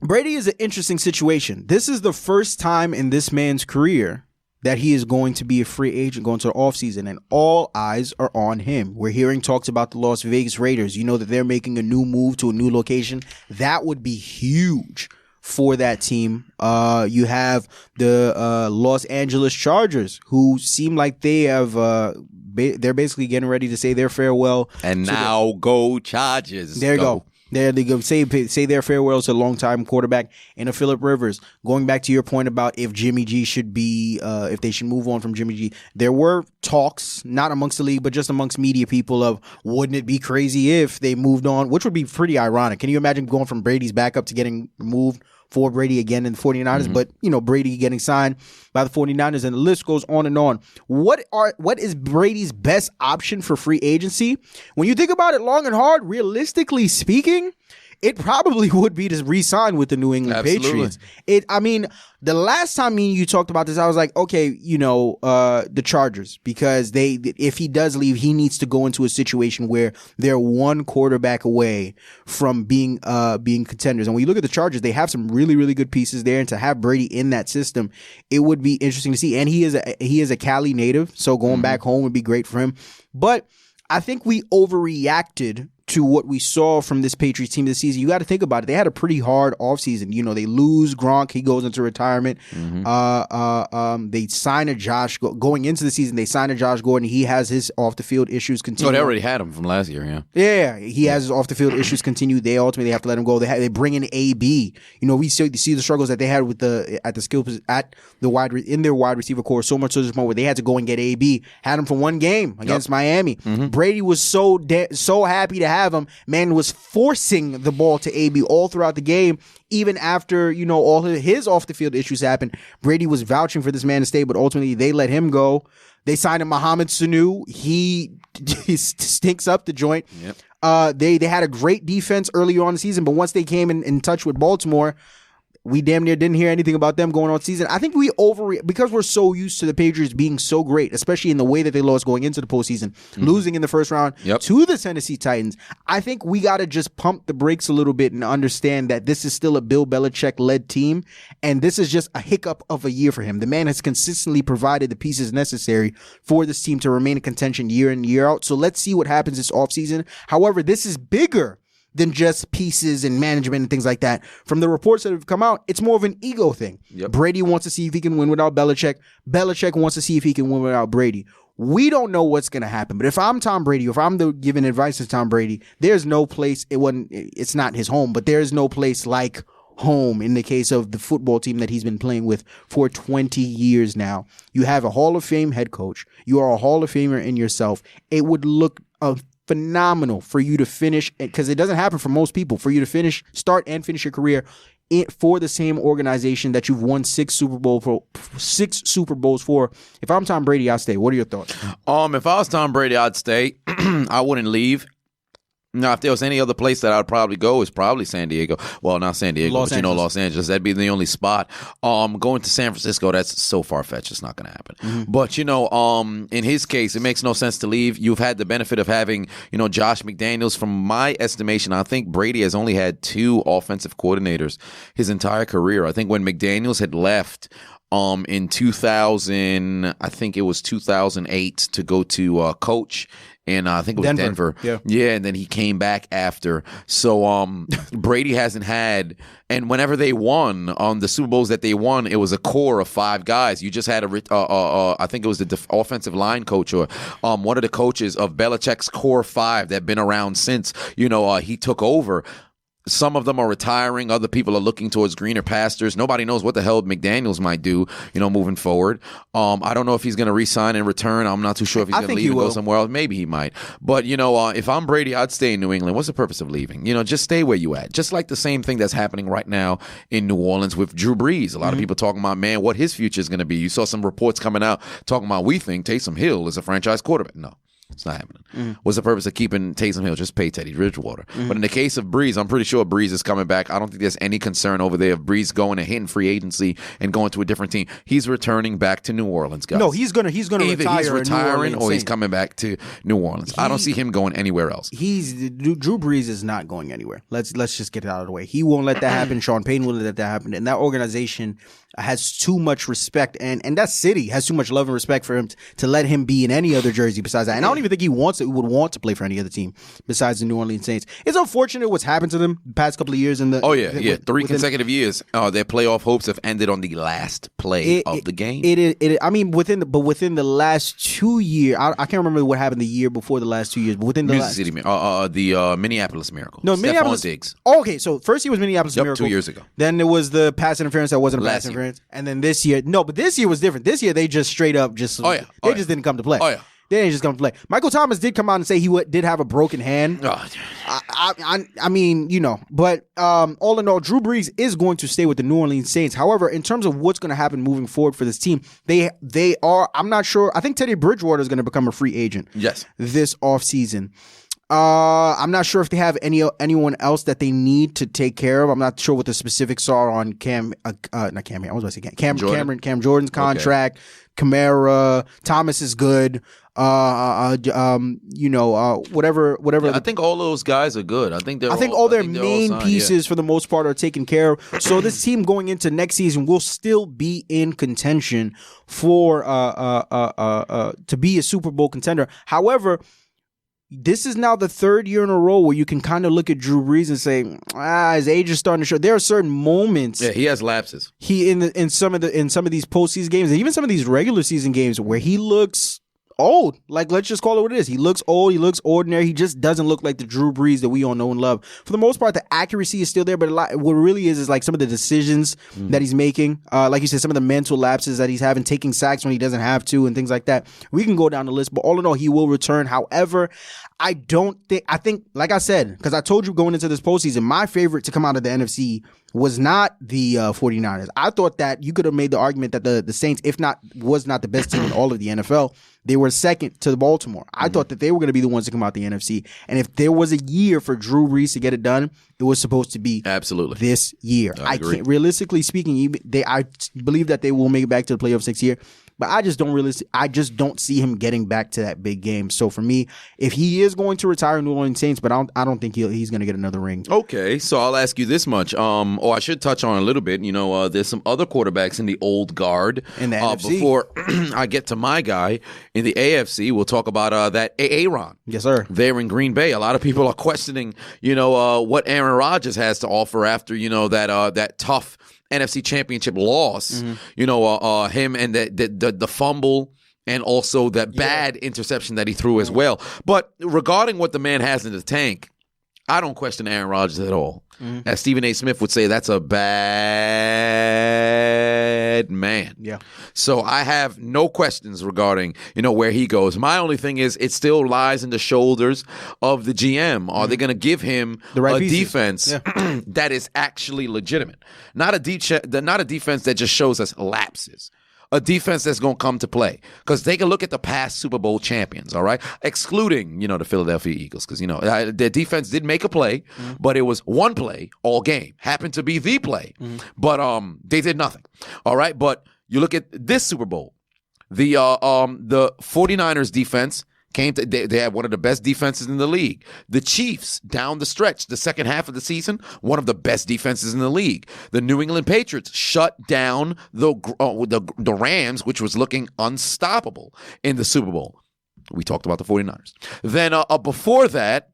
Brady is an interesting situation. This is the first time in this man's career that he is going to be a free agent going to the offseason, and all eyes are on him. We're hearing talks about the Las Vegas Raiders. You know that they're making a new move to a new location. That would be huge for that team. You have the Los Angeles Chargers, who seem like they have they're basically getting ready to say their farewell. And now go Chargers. There you go. There they go. Say their farewells to a long-time quarterback in a Phillip Rivers. Going back to your point about if Jimmy G should be, if they should move on from Jimmy G, there were talks, not amongst the league, but just amongst media people of, wouldn't it be crazy if they moved on, which would be pretty ironic. Can you imagine going from Brady's backup to getting moved for Brady again in the 49ers? Mm-hmm. But, Brady getting signed by the 49ers, and the list goes on and on. What is Brady's best option for free agency? When you think about it long and hard, realistically speaking, it probably would be to re-sign with the New England Patriots. The last time you talked about this, I was like, okay, the Chargers, because if he does leave, he needs to go into a situation where they're one quarterback away from being contenders. And when you look at the Chargers, they have some really, really good pieces there, and to have Brady in that system, it would be interesting to see. And he is a Cali native, so going back home would be great for him. But I think we overreacted to what we saw from this Patriots team this season. You got to think about it. They had a pretty hard offseason. They lose Gronk. He goes into retirement. They sign a Josh going into the season. They sign a Josh Gordon. He has his off the field issues continue. Oh, they already had him from last year. Yeah. Yeah. He has his off the field issues continue. They ultimately have to let him go. They bring in AB. We see the struggles that they had with in their wide receiver core. So much to the point where they had to go and get AB. Had him for one game against Miami. Brady was so happy to have him. Man was forcing the ball to AB all throughout the game. Even after, all of his off the field issues happened, Brady was vouching for this man to stay, but ultimately they let him go. They signed him Mohamed Sanu. He stinks up the joint. Yep. They had a great defense early on in the season, but once they came in touch with Baltimore, we damn near didn't hear anything about them going on season. I think because we're so used to the Patriots being so great, especially in the way that they lost going into the postseason, losing in the first round to the Tennessee Titans. I think we got to just pump the brakes a little bit and understand that this is still a Bill Belichick-led team, and this is just a hiccup of a year for him. The man has consistently provided the pieces necessary for this team to remain in contention year in, year out. So let's see what happens this offseason. However, this is bigger than just pieces and management and things like that. From the reports that have come out, it's more of an ego thing. Yep. Brady wants to see if he can win without Belichick. Belichick wants to see if he can win without Brady. We don't know what's going to happen. But if I'm Tom Brady, if I'm giving advice to Tom Brady, there's no place, it's not his home, but there's no place like home in the case of the football team that he's been playing with for 20 years now. You have a Hall of Fame head coach. You are a Hall of Famer in yourself. It would look phenomenal for you to finish, because it doesn't happen for most people, for you to start and finish your career for the same organization that you've won 6 Super Bowls for. If I'm Tom Brady, I'd stay. What are your thoughts? If I was Tom Brady, I'd stay. I wouldn't leave. Now, if there was any other place that I'd probably go, it's probably San Diego. Well, not San Diego, Los Angeles. That'd be the only spot. Going to San Francisco, that's so far-fetched. It's not going to happen. Mm-hmm. But, in his case, it makes no sense to leave. You've had the benefit of having, Josh McDaniels. From my estimation, I think Brady has only had 2 offensive coordinators his entire career. I think when McDaniels had left, in 2000, I think it was 2008, to go to coach. And I think it was Denver. Yeah, and then he came back after. So Brady hasn't had, and whenever they won on the Super Bowls that they won, it was a core of 5 guys. You just had I think it was the offensive line coach or one of the coaches of Belichick's core 5 that have been around since he took over. Some of them are retiring. Other people are looking towards greener pastures. Nobody knows what the hell McDaniels might do, moving forward. I don't know if he's going to re-sign and return. I'm not too sure if he's going to leave and go somewhere else. Maybe he might. But, if I'm Brady, I'd stay in New England. What's the purpose of leaving? Just stay where you at. Just like the same thing that's happening right now in New Orleans with Drew Brees. A lot of people talking about, man, what his future is going to be. You saw some reports coming out talking about, we think Taysom Hill is a franchise quarterback. No. It's not happening. What's the purpose of keeping Taysom Hill? Just pay Teddy Bridgewater. But in the case of Breeze, I'm pretty sure Breeze is coming back. I don't think there's any concern over there of Breeze going and hitting free agency and going to a different team. He's returning back to New Orleans, guys. No, he's gonna Either retire. He's retiring or he's coming back to New Orleans. I don't see him going anywhere else. Drew Brees is not going anywhere. Let's just get it out of the way. He won't let that happen. Sean Payton won't let that happen. And that organization has too much respect, and that city has too much love and respect for him to let him be in any other jersey besides that. And I don't even think he would want to play for any other team besides the New Orleans Saints. It's unfortunate what's happened to them the past couple of years. 3 consecutive years. Their playoff hopes have ended on the last play of the game. Within the last 2 years, I can't remember what happened the year before the last 2 years, but within the the Minneapolis Miracle. No, Minneapolis. Diggs. Okay, so first year was Minneapolis Miracle. 2 years ago. Then there was the pass interference that wasn't a pass interference. And then this year, but this year was different. This year they just straight up just didn't come to play. They didn't just come to play. Michael Thomas did come out and say he did have a broken hand. I mean, but all in all, Drew Brees is going to stay with the New Orleans Saints. However, in terms of what's going to happen moving forward for this team, they are. I'm not sure. I think Teddy Bridgewater is going to become a free agent. Yes, this offseason. I'm not sure if they have anyone else that they need to take care of. I'm not sure what the specifics are on Cam Jordan's contract. Okay. Kamara, Thomas is good. Whatever. Yeah, I think all those guys are good. I think all their main pieces for the most part are taken care of. So this team going into next season will still be in contention for to be a Super Bowl contender. However, this is now the 3rd year in a row where you can kind of look at Drew Brees and say, his age is starting to show. There are certain moments. Yeah, he has lapses. He in some of these postseason games and even some of these regular season games where he looks old. Like, let's just call it what it is. He looks old. He looks ordinary. He just doesn't look like the Drew Brees that we all know and love. For the most part, the accuracy is still there, but what really is like some of the decisions that he's making. Like you said, some of the mental lapses that he's having, taking sacks when he doesn't have to and things like that. We can go down the list, but all in all, he will return. However, I think, like I said, because I told you going into this postseason, my favorite to come out of the NFC was not the 49ers. I thought that you could have made the argument that the Saints, was not the best team in all of the NFL. They were second to Baltimore. I thought that they were going to be the ones to come out the NFC. And if there was a year for Drew Brees to get it done, it was supposed to be absolutely this year. I can't, realistically speaking, I believe that they will make it back to the playoffs next year. But I just don't see him getting back to that big game. So for me, if he is going to retire New Orleans Saints, but I don't think he's going to get another ring. Okay, so I'll ask you this much, or I should touch on a little bit. There's some other quarterbacks in the old guard. In the NFC. Before I get to my guy in the AFC, we'll talk about that Aaron. Yes, sir. There in Green Bay, a lot of people are questioning, what Aaron Rodgers has to offer after that tough NFC Championship loss, him and the fumble and also that bad interception that he threw as well. But regarding what the man has in the tank, I don't question Aaron Rodgers at all. As Stephen A. Smith would say, that's a bad man. Yeah. So I have no questions regarding, where he goes. My only thing is it still lies in the shoulders of the GM. Are they going to give him the right defense that is actually legitimate? Not a defense that just shows us lapses. A defense that's going to come to play. Because take a look at the past Super Bowl champions, all right? Excluding, the Philadelphia Eagles. Because, their defense did make a play, but it was one play all game. Happened to be the play. But they did nothing, all right? But you look at this Super Bowl. The 49ers defense They had one of the best defenses in the league. The Chiefs, down the stretch, the second half of the season, one of the best defenses in the league. The New England Patriots shut down the Rams, which was looking unstoppable in the Super Bowl. We talked about the 49ers. Then before that,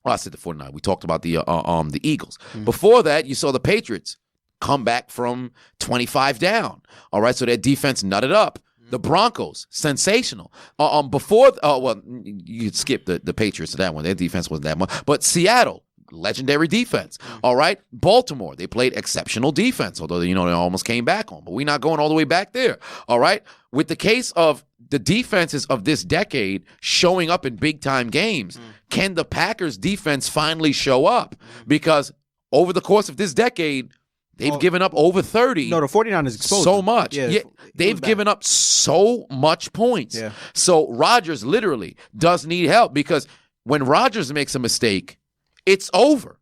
I said the 49ers. We talked about the Eagles. Before that, you saw the Patriots come back from 25 down. All right, so their defense nutted up. The Broncos, sensational. You could skip the Patriots to that one. Their defense wasn't that much. But Seattle, legendary defense. All right. Baltimore, they played exceptional defense, although, they almost came back on. But we're not going all the way back there. All right. With the case of the defenses of this decade showing up in big-time games, can the Packers' defense finally show up? Because over the course of this decade, they've given up over 30. No, the 49ers exposed so much. Yeah, they've given up so much points. Yeah. So Rodgers literally does need help, because when Rodgers makes a mistake, it's over.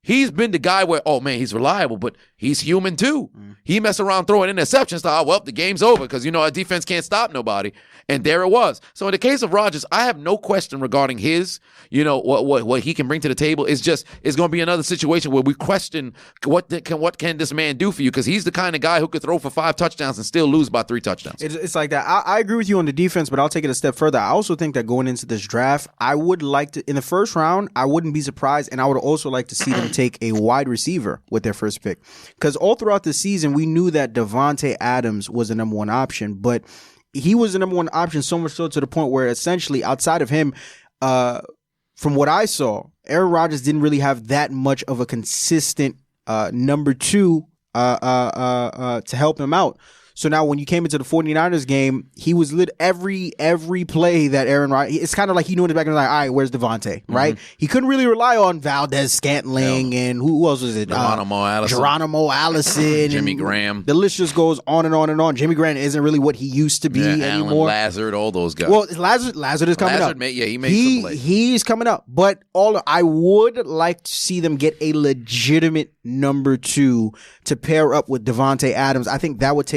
He's been the guy where, oh, man, he's reliable, but he's human too. He messed around throwing interceptions. Well, the game's over because, our defense can't stop nobody. And there it was. So in the case of Rodgers, I have no question regarding his, what he can bring to the table. It's going to be another situation where we question what can this man do for you, because he's the kind of guy who could throw for 5 touchdowns and still lose by 3 touchdowns. It's like that. I agree with you on the defense, but I'll take it a step further. I also think that going into this draft, I would like to, in the first round, I wouldn't be surprised, and I would also like to see them take a wide receiver with their first pick. Because all throughout the season, we knew that Davante Adams was the number one option, but he was the number one option so much so to the point where essentially outside of him, from what I saw, Aaron Rodgers didn't really have that much of a consistent number 2 to help him out. So now when you came into the 49ers game, he was lit every play that Aaron Rodgers, it's kind of like he knew in the back of his mind, all right, where's Devontae, right? He couldn't really rely on Valdez Scantling and who else was it? Geronimo Allison. Jimmy Graham. The list just goes on and on and on. Jimmy Graham isn't really what he used to be anymore. Alan Lazard, all those guys. Well, Lazard is coming up. He made some plays. He's coming up. But I would like to see them get a legitimate number 2 to pair up with Davante Adams. I think that would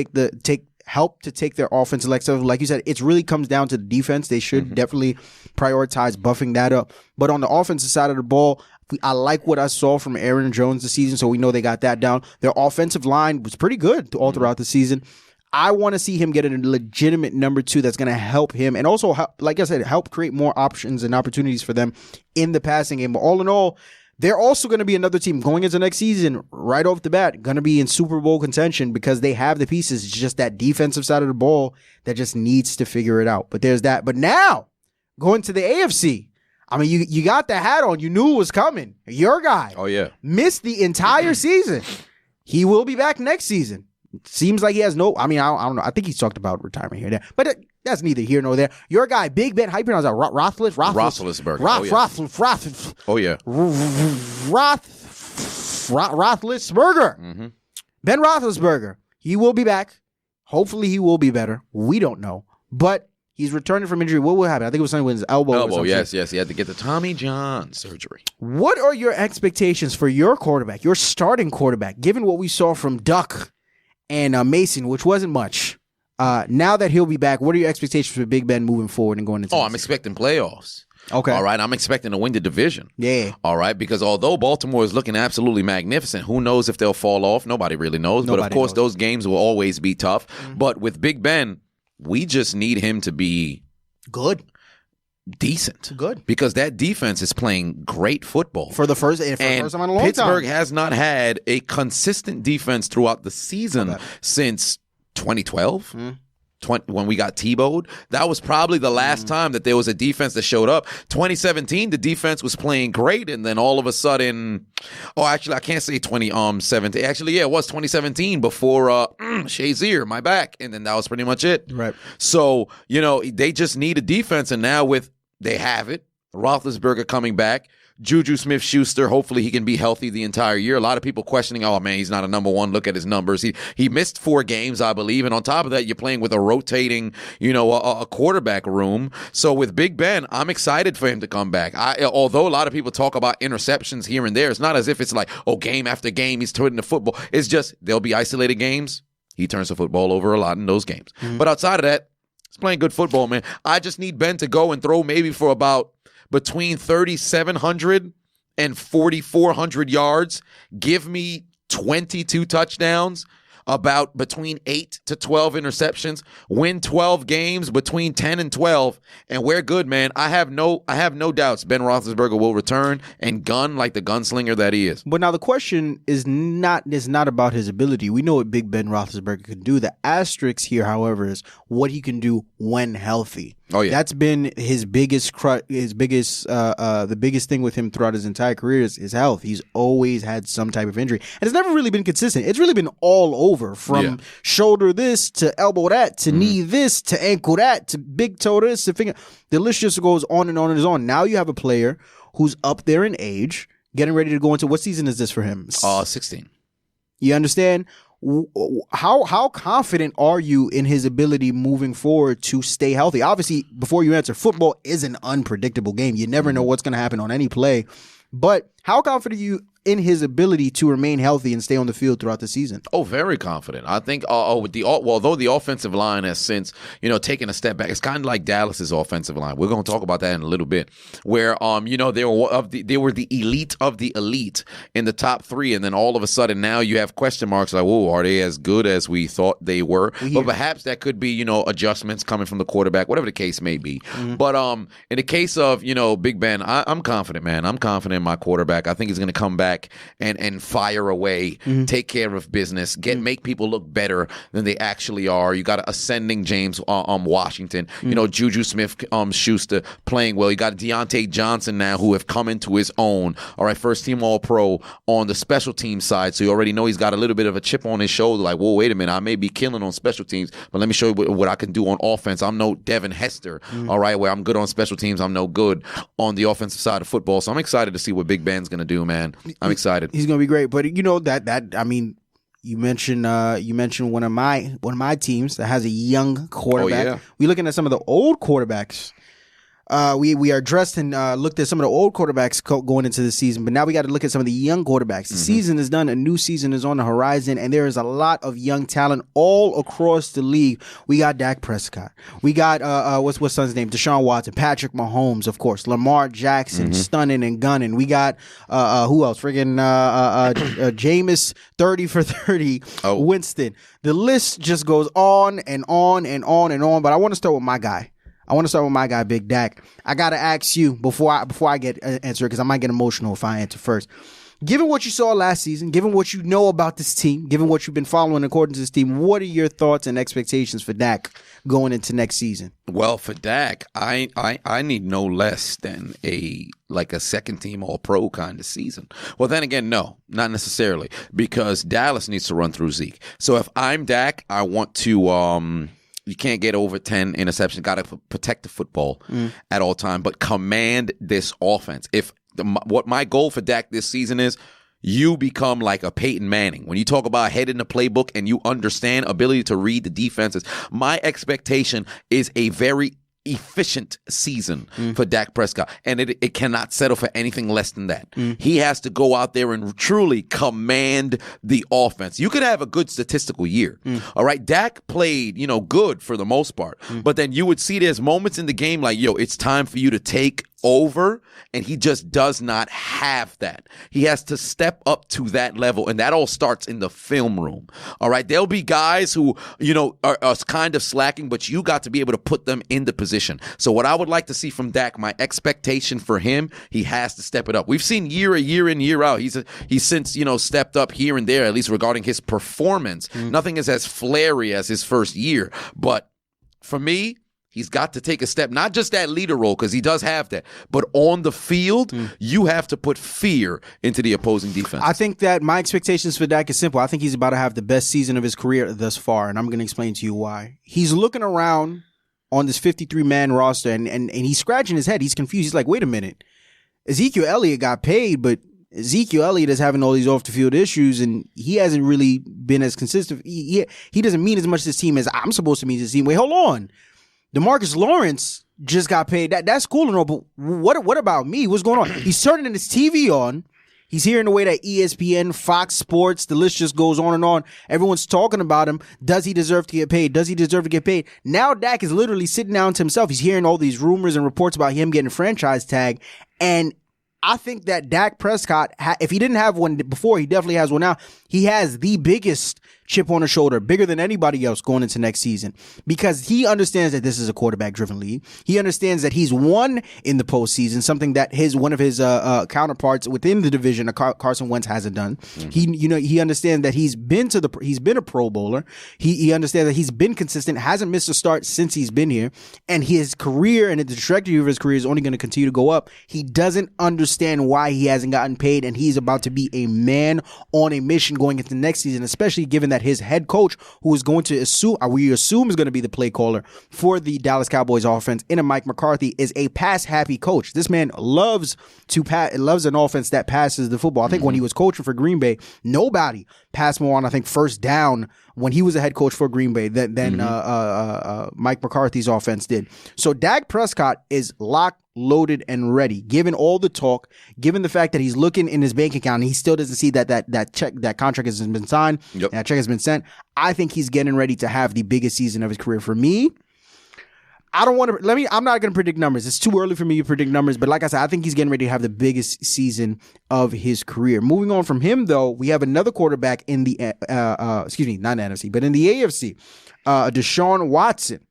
help to take their offense. Like you said, it really comes down to the defense. They should definitely prioritize buffing that up. But on the offensive side of the ball, I like what I saw from Aaron Jones this season, so we know they got that down. Their offensive line was pretty good all throughout the season. I want to see him get a legitimate number 2 that's going to help him, and also, like I said, help create more options and opportunities for them in the passing game. But all in all, they're also going to be another team going into next season, right off the bat, going to be in Super Bowl contention because they have the pieces. It's just that defensive side of the ball that just needs to figure it out. But there's that. But now, going to the AFC, I mean, you got the hat on. You knew it was coming. Your guy. Oh, yeah. Missed the entire season. He will be back next season. Seems like he has no, I don't know. I think he's talked about retirement here and there. But that's neither here nor there. Your guy, Big Ben, how you pronounce that? Roethlisberger. Roethlisberger. Ben Roethlisberger. He will be back. Hopefully he will be better. We don't know. But he's returning from injury. What will happen? I think it was something with his elbow. Yes. He had to get the Tommy John surgery. What are your expectations for your quarterback, your starting quarterback, given what we saw from Duck and Mason, which wasn't much? Now that he'll be back, what are your expectations for Big Ben moving forward and going into I'm expecting playoffs. Okay. All right. I'm expecting to win the division. Yeah. All right. Because although Baltimore is looking absolutely magnificent, who knows if they'll fall off? Nobody really knows. But of course, those games will always be tough. But with Big Ben, we just need him to be good. Decent. Good. Because that defense is playing great football. For the first time in a long time. Pittsburgh has not had a consistent defense throughout the season since 2012. When we got T-bowed. That was probably the last time that there was a defense that showed up. 2017, the defense was playing great, and then all of a sudden, actually, I can't say 2017. Actually, it was 2017 before Shazier, my back, and then that was pretty much it. Right. So, they just need a defense, and now they have it. Roethlisberger coming back. Juju Smith-Schuster, hopefully he can be healthy the entire year. A lot of people questioning, oh, man, he's not a number 1. Look at his numbers. He missed 4 games, I believe. And on top of that, you're playing with a rotating, a quarterback room. So with Big Ben, I'm excited for him to come back. Although a lot of people talk about interceptions here and there, it's not as if it's like, game after game, he's turning the football. It's just there'll be isolated games. He turns the football over a lot in those games. But outside of that, He's playing good football, man. I just need Ben to go and throw maybe for about between 3,700 and 4,400 yards. Give me 22 touchdowns, about between 8 to 12 interceptions, win 12 games between 10 and 12, and we're good, man. I have no doubts Ben Roethlisberger will return and gun like the gunslinger that he is. But now the question is not about his ability. We know what Big Ben Roethlisberger can do. The asterisk here, however, is what he can do when healthy. Oh yeah, that's been the biggest thing with him throughout his entire career is his health. He's always had some type of injury, and it's never really been consistent. It's really been all over, from shoulder this to elbow that to knee this to ankle that to big toe this to finger. The list just goes on and on and on. Now you have a player who's up there in age, getting ready to go into, what season is this for him? 16. You understand? How confident are you in his ability moving forward to stay healthy? Obviously, before you answer, football is an unpredictable game. You never know what's going to happen on any play. But how confident are you in his ability to remain healthy and stay on the field throughout the season? Oh, very confident. I think although the offensive line has since, taken a step back, it's kind of like Dallas's offensive line. We're going to talk about that in a little bit, where they were the elite of the elite in the top three, and then all of a sudden now you have question marks like, whoa, are they as good as we thought they were? But perhaps that could be adjustments coming from the quarterback, whatever the case may be. But in the case of Big Ben, I'm confident, man. I'm confident in my quarterback. I think he's going to come back and fire away, take care of business, make people look better than they actually are. You got an ascending James Washington, Juju Smith-Schuster playing well. You got Deontay Johnson now, who have come into his own. All right, first team All-Pro on the special team side, so you already know he's got a little bit of a chip on his shoulder. Like, whoa, wait a minute, I may be killing on special teams, but let me show you what I can do on offense. I'm no Devin Hester, all right, where I'm good on special teams, I'm no good on the offensive side of football. So I'm excited to see what Big Ben's going to do, man. I'm excited. He's going to be great. But you mentioned one of my teams that has a young quarterback. Oh, yeah. We're looking at some of the old quarterbacks. We are addressed and looked at some of the old quarterbacks going into the season, but now we got to look at some of the young quarterbacks. The season is done, a new season is on the horizon, and there is a lot of young talent all across the league. We got Dak Prescott, we got what's son's name, Deshaun Watson, Patrick Mahomes, of course, Lamar Jackson, stunning and gunning. We got who else? Friggin' Jameis, 30 for 30, Winston. The list just goes on and on and on and on. But I want to start with my guy. Big Dak. I gotta ask you before I get answer, because I might get emotional if I answer first. Given what you saw last season, given what you know about this team, given what you've been following according to this team, what are your thoughts and expectations for Dak going into next season? Well, for Dak, I need no less than a second team All-Pro kind of season. Well, then again, no, not necessarily, because Dallas needs to run through Zeke. So if I'm Dak, I want to you can't get over 10 interceptions. Got to protect the football at all time, but command this offense. What my goal for Dak this season is, you become like a Peyton Manning. When you talk about head in the playbook and you understand ability to read the defenses, my expectation is a very efficient season for Dak Prescott, and it cannot settle for anything less than that. He has to go out there and truly command the offense. You could have a good statistical year, all right? Dak played, good for the most part, but then you would see there's moments in the game like, it's time for you to take over, and he just does not have that. He has to step up to that level, and that all starts in the film room. All right, there'll be guys who are kind of slacking, but you got to be able to put them in the position. So what I would like to see from Dak, my expectation for him, he has to step it up. We've seen year in, year out. He's since stepped up here and there, at least regarding his performance. Nothing is as flary as his first year, but for me, he's got to take a step, not just that leader role, because he does have that, but on the field, you have to put fear into the opposing defense. I think that my expectations for Dak is simple. I think he's about to have the best season of his career thus far, and I'm going to explain to you why. He's looking around on this 53-man roster, and he's scratching his head. He's confused. He's like, wait a minute. Ezekiel Elliott got paid, but Ezekiel Elliott is having all these off-the-field issues, and he hasn't really been as consistent. He doesn't mean as much to this team as I'm supposed to mean to this team. Wait, hold on. DeMarcus Lawrence just got paid. That's cool and all, but what about me? What's going on? He's turning his TV on. He's here in the way that ESPN, Fox Sports, the list just goes on and on. Everyone's talking about him. Does he deserve to get paid? Does he deserve to get paid? Now Dak is literally sitting down to himself. He's hearing all these rumors and reports about him getting a franchise tag. And I think that Dak Prescott, if he didn't have one before, he definitely has one now. He has the biggest chip on his shoulder, bigger than anybody else going into next season, because he understands that this is a quarterback-driven league. He understands that he's won in the postseason, something that one of his counterparts within the division, Carson Wentz, hasn't done. He understands that he's been a Pro Bowler. He understands that he's been consistent, hasn't missed a start since he's been here, and his career and the trajectory of his career is only going to continue to go up. He doesn't understand why he hasn't gotten paid, and he's about to be a man on a mission going into next season, especially given that his head coach, who is going to assume is going to be the play caller for the Dallas Cowboys offense in a Mike McCarthy, is a pass-happy coach. This man loves an offense that passes the football. I think when he was coaching for Green Bay, nobody passed more on, I think, first down when he was a head coach for Green Bay than Mike McCarthy's offense did. So Dak Prescott is locked, loaded, and ready. Given all the talk, given the fact that he's looking in his bank account and he still doesn't see that contract has been signed, that check has been sent, I think he's getting ready to have the biggest season of his career. For me, I'm not going to predict numbers. It's too early for me to predict numbers, but like I said, I think he's getting ready to have the biggest season of his career. Moving on from him, though, we have another quarterback in the, not the NFC, but in the AFC, Deshaun Watson.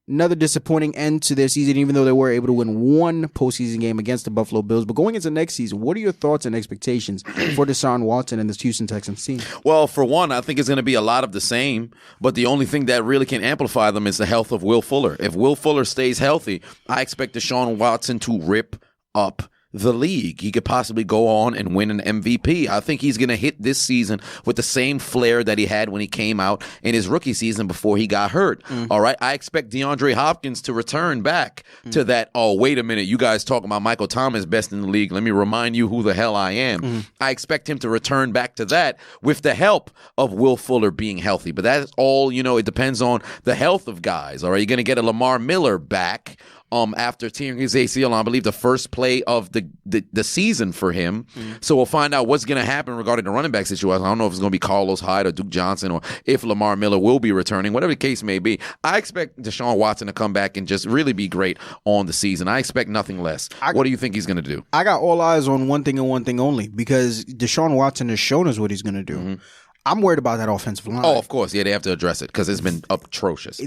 Another disappointing end to their season, even though they were able to win one postseason game against the Buffalo Bills. But going into next season, what are your thoughts and expectations for Deshaun Watson and this Houston Texans team? Well, for one, I think it's going to be a lot of the same, but the only thing that really can amplify them is the health of Will Fuller. If Will Fuller stays healthy, I expect Deshaun Watson to rip up the league. He could possibly go on and win an MVP. I think he's going to hit this season with the same flair that he had when he came out in his rookie season before he got hurt. All right. I expect DeAndre Hopkins to return back to that. Oh, wait a minute. You guys talking about Michael Thomas best in the league. Let me remind you who the hell I am. I expect him to return back to that with the help of Will Fuller being healthy. But that's all, it depends on the health of guys. All right. You're going to get a Lamar Miller back after tearing his ACL on, I believe, the first play of the season for him. So we'll find out what's going to happen regarding the running back situation. I don't know if it's going to be Carlos Hyde or Duke Johnson, or if Lamar Miller will be returning, whatever the case may be. I expect Deshaun Watson to come back and just really be great on the season. I expect nothing less. What do you think he's going to do? I got all eyes on one thing and one thing only, because Deshaun Watson has shown us what he's going to do. I'm worried about that offensive line. Oh, of course. Yeah, they have to address it because it's been atrocious. For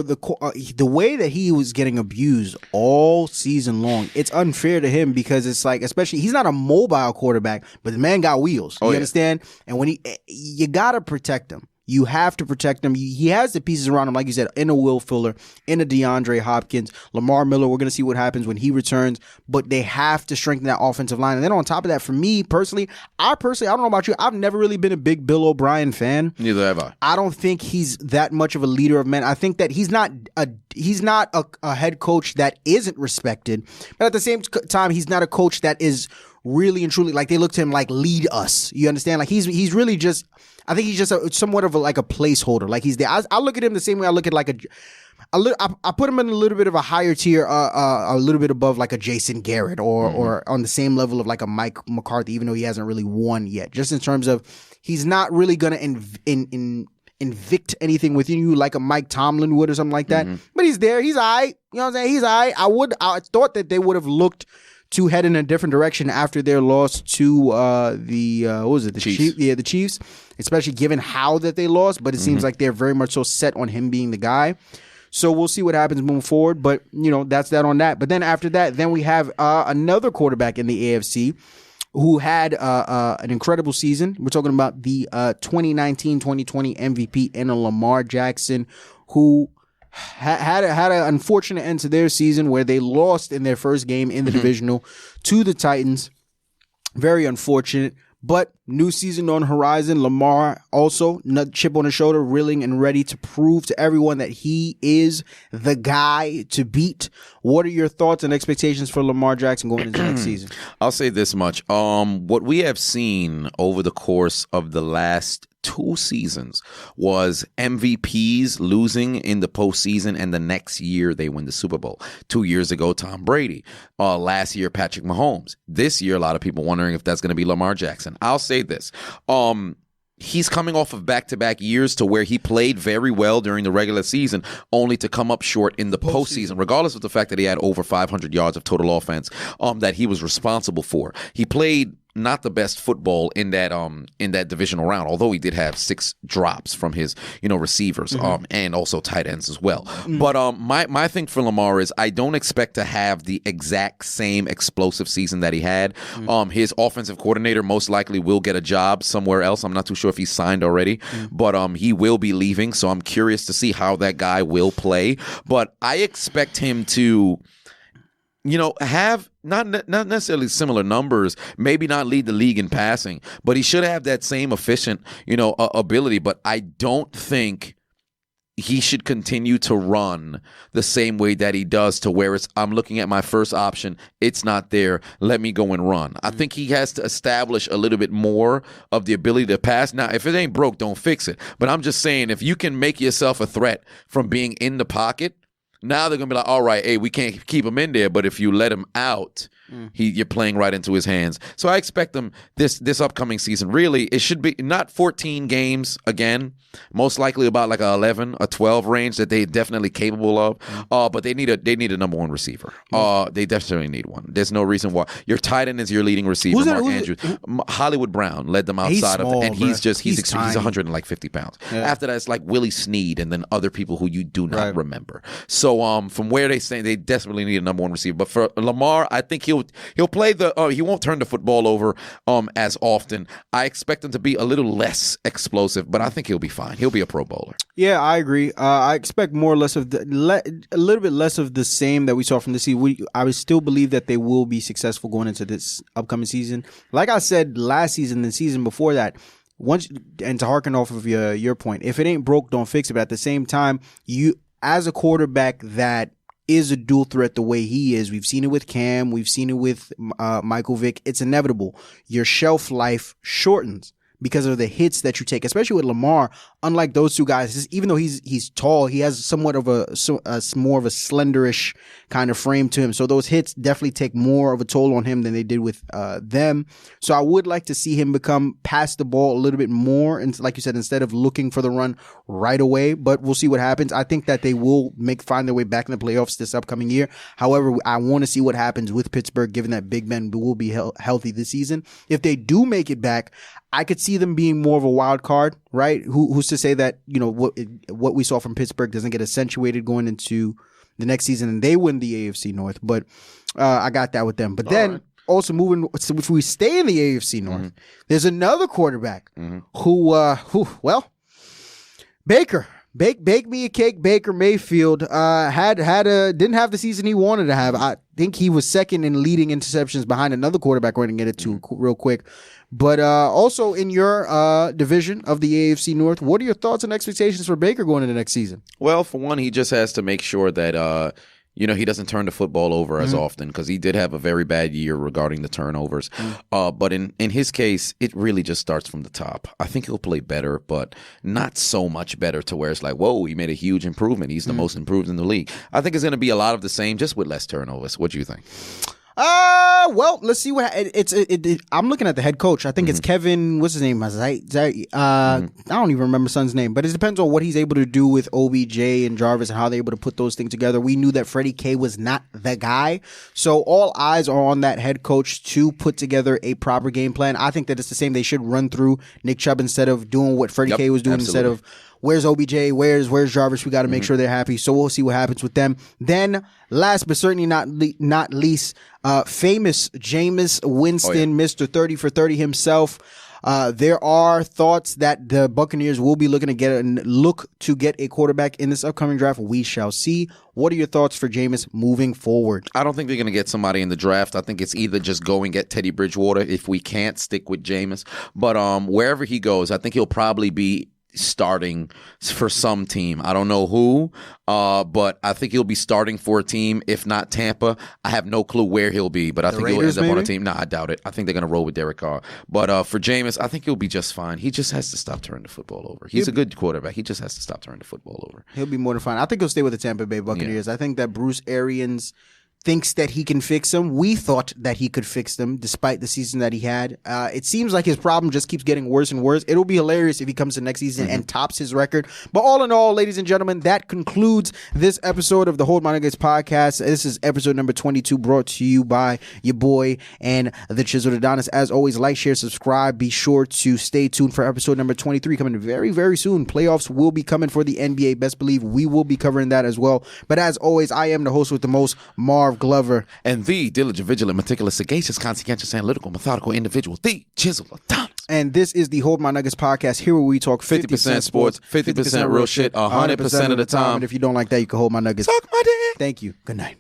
the way that he was getting abused all season long, it's unfair to him, because it's like, especially, he's not a mobile quarterback, but the man got wheels. You understand? And when you got to protect him. You have to protect him. He has the pieces around him, like you said, in a Will Fuller, in a DeAndre Hopkins, Lamar Miller. We're going to see what happens when he returns, but they have to strengthen that offensive line. And then on top of that, for me personally, I don't know about you, I've never really been a big Bill O'Brien fan. Neither have I. I don't think he's that much of a leader of men. I think that he's not a head coach that isn't respected, but at the same time, he's not a coach that is really and truly, like, they look to him like, lead us. You understand? Like, he's really just, I think he's just somewhat of a placeholder. Like, he's there. I look at him the same way I look at I put him in a little bit of a higher tier, a little bit above like a Jason Garrett, or on the same level of like a Mike McCarthy, even though he hasn't really won yet. Just in terms of, he's not really gonna evict anything within you like a Mike Tomlin would or something like that. But he's there. He's all right. You know what I'm saying? He's all right. I thought that they would have looked to head in a different direction after their loss to the Chiefs. The Chiefs, especially given how that they lost. But it seems like they're very much so set on him being the guy. So we'll see what happens moving forward. But, that's that on that. But then after that, then we have another quarterback in the AFC who had an incredible season. We're talking about the 2019-2020 MVP in Lamar Jackson, who had an unfortunate end to their season where they lost in their first game in the divisional to the Titans. Very unfortunate, but new season on horizon. Lamar also, nut chip on his shoulder, willing and ready to prove to everyone that he is the guy to beat. What are your thoughts and expectations for Lamar Jackson going into next season? I'll say this much. What we have seen over the course of the last 2 seasons was MVPs losing in the postseason, and the next year they win the Super Bowl. 2 years ago, Tom Brady. Last year, Patrick Mahomes. This year, a lot of people wondering if that's going to be Lamar Jackson. I'll say this. He's coming off of back-to-back years to where he played very well during the regular season, only to come up short in the postseason, regardless of the fact that he had over 500 yards of total offense that he was responsible for. He played not the best football in that divisional round, although he did have 6 drops from his receivers and also tight ends as well. But my thing for Lamar is I don't expect to have the exact same explosive season that he had. His offensive coordinator most likely will get a job somewhere else. I'm not too sure if he's signed already, but he will be leaving, so I'm curious to see how that guy will play. But I expect him to have not necessarily similar numbers, maybe not lead the league in passing, but he should have that same efficient, ability. But I don't think he should continue to run the same way that he does, to where I'm looking at my first option, it's not there, let me go and run. I think he has to establish a little bit more of the ability to pass. Now, if it ain't broke, don't fix it. But I'm just saying, if you can make yourself a threat from being in the pocket, now they're going to be like, all right, hey, we can't keep him in there, but if you let him out, you're playing right into his hands. So I expect them this upcoming season, really, it should be not 14 games again, most likely about like a 11 or 12 range that they're definitely capable of. But they need a number one receiver. They definitely need one. There's no reason why. Your tight end is your leading receiver, Mark Andrews. Hollywood Brown led them outside of it, and he's 150 pounds. Yeah. After that, it's like Willie Snead and then other people who you do not remember. So from where they say they desperately need a number one receiver. But for Lamar, I think he'll play he won't turn the football over as often. I expect him to be a little less explosive, but I think he'll be fine. He'll be a Pro Bowler. Yeah, I agree. I expect more or less of a little bit less of the same that we saw from the season. I would still believe that they will be successful going into this upcoming season. Like I said last season, the season before that, and to harken off of your point, if it ain't broke, don't fix it. But at the same time, you as a quarterback that is a dual threat the way he is, we've seen it with Cam, we've seen it with Michael Vick, it's inevitable. Your shelf life shortens because of the hits that you take, especially with Lamar. Unlike those two guys, even though he's tall, he has somewhat of a more of a slenderish kind of frame to him. So those hits definitely take more of a toll on him than they did with them. So I would like to see him pass the ball a little bit more, and like you said, instead of looking for the run right away. But we'll see what happens. I think that they will find their way back in the playoffs this upcoming year. However, I want to see what happens with Pittsburgh, given that Big Ben will be healthy this season. If they do make it back, I could see them being more of a wild card, right? Who's to say that what we saw from Pittsburgh doesn't get accentuated going into the next season and they win the AFC North? But I got that with them. But then also moving, if we stay in the AFC North, there's another quarterback who Baker. Bake me a cake. Baker Mayfield didn't have the season he wanted to have. I think he was second in leading interceptions behind another quarterback we're going to get it to real quick. But also in your division of the AFC North, what are your thoughts and expectations for Baker going into next season? Well, for one, he just has to make sure that he doesn't turn the football over as often, because he did have a very bad year regarding the turnovers. But in his case, it really just starts from the top. I think he'll play better, but not so much better to where it's like, whoa, he made a huge improvement. He's the most improved in the league. I think it's going to be a lot of the same, just with less turnovers. What do you think? Well, let's see what I'm looking at the head coach. I think it's Kevin. What's his name? I don't even remember son's name, but it depends on what he's able to do with OBJ and Jarvis and how they're able to put those things together. We knew that Freddie K was not the guy, so all eyes are on that head coach to put together a proper game plan. I think that it's the same. They should run through Nick Chubb instead of doing what Freddie K was doing. Absolutely. Instead of where's OBJ, where's Jarvis. We got to make sure they're happy. So we'll see what happens with them. Then, last but certainly not least, famous Jameis Winston, Mr. 30 for 30 himself. There are thoughts that the Buccaneers will be looking to look to get a quarterback in this upcoming draft. We shall see. What are your thoughts for Jameis moving forward? I don't think they're going to get somebody in the draft. I think it's either just go and get Teddy Bridgewater if we can't stick with Jameis. But wherever he goes, I think he'll probably be starting for some team. I don't know who, but I think he'll be starting for a team. If not Tampa, I have no clue where he'll be, but I think Raiders, he'll end up maybe? on a team. No, I doubt it. I think they're going to roll with Derek Carr. But for Jameis, I think he'll be just fine. He just has to stop turning the football over. He's a good quarterback. He just has to stop turning the football over. He'll be more than fine. I think he'll stay with the Tampa Bay Buccaneers. I think that Bruce Arians thinks that he can fix them. We thought that he could fix them despite the season that he had. It seems like his problem just keeps getting worse and worse. It'll be hilarious if he comes to next season and tops his record. But all in all, ladies and gentlemen, that concludes this episode of the Hold My Nuggets podcast. This is episode number 22, brought to you by your boy and the Chiseled Adonis. As always, like, share, subscribe. Be sure to stay tuned for episode number 23 coming very, very soon. Playoffs will be coming for the NBA. Best believe we will be covering that as well. But as always, I am the host with the most, Marv Glover. And the diligent, vigilant, meticulous, sagacious, conscientious, analytical, methodical individual, the Chiseled Adonis. And this is the Hold My Nuggets podcast. Here where we talk 50% sports, 50% real shit, 100% of the time. And if you don't like that, you can hold my nuggets. Suck my dick. Thank you. Good night.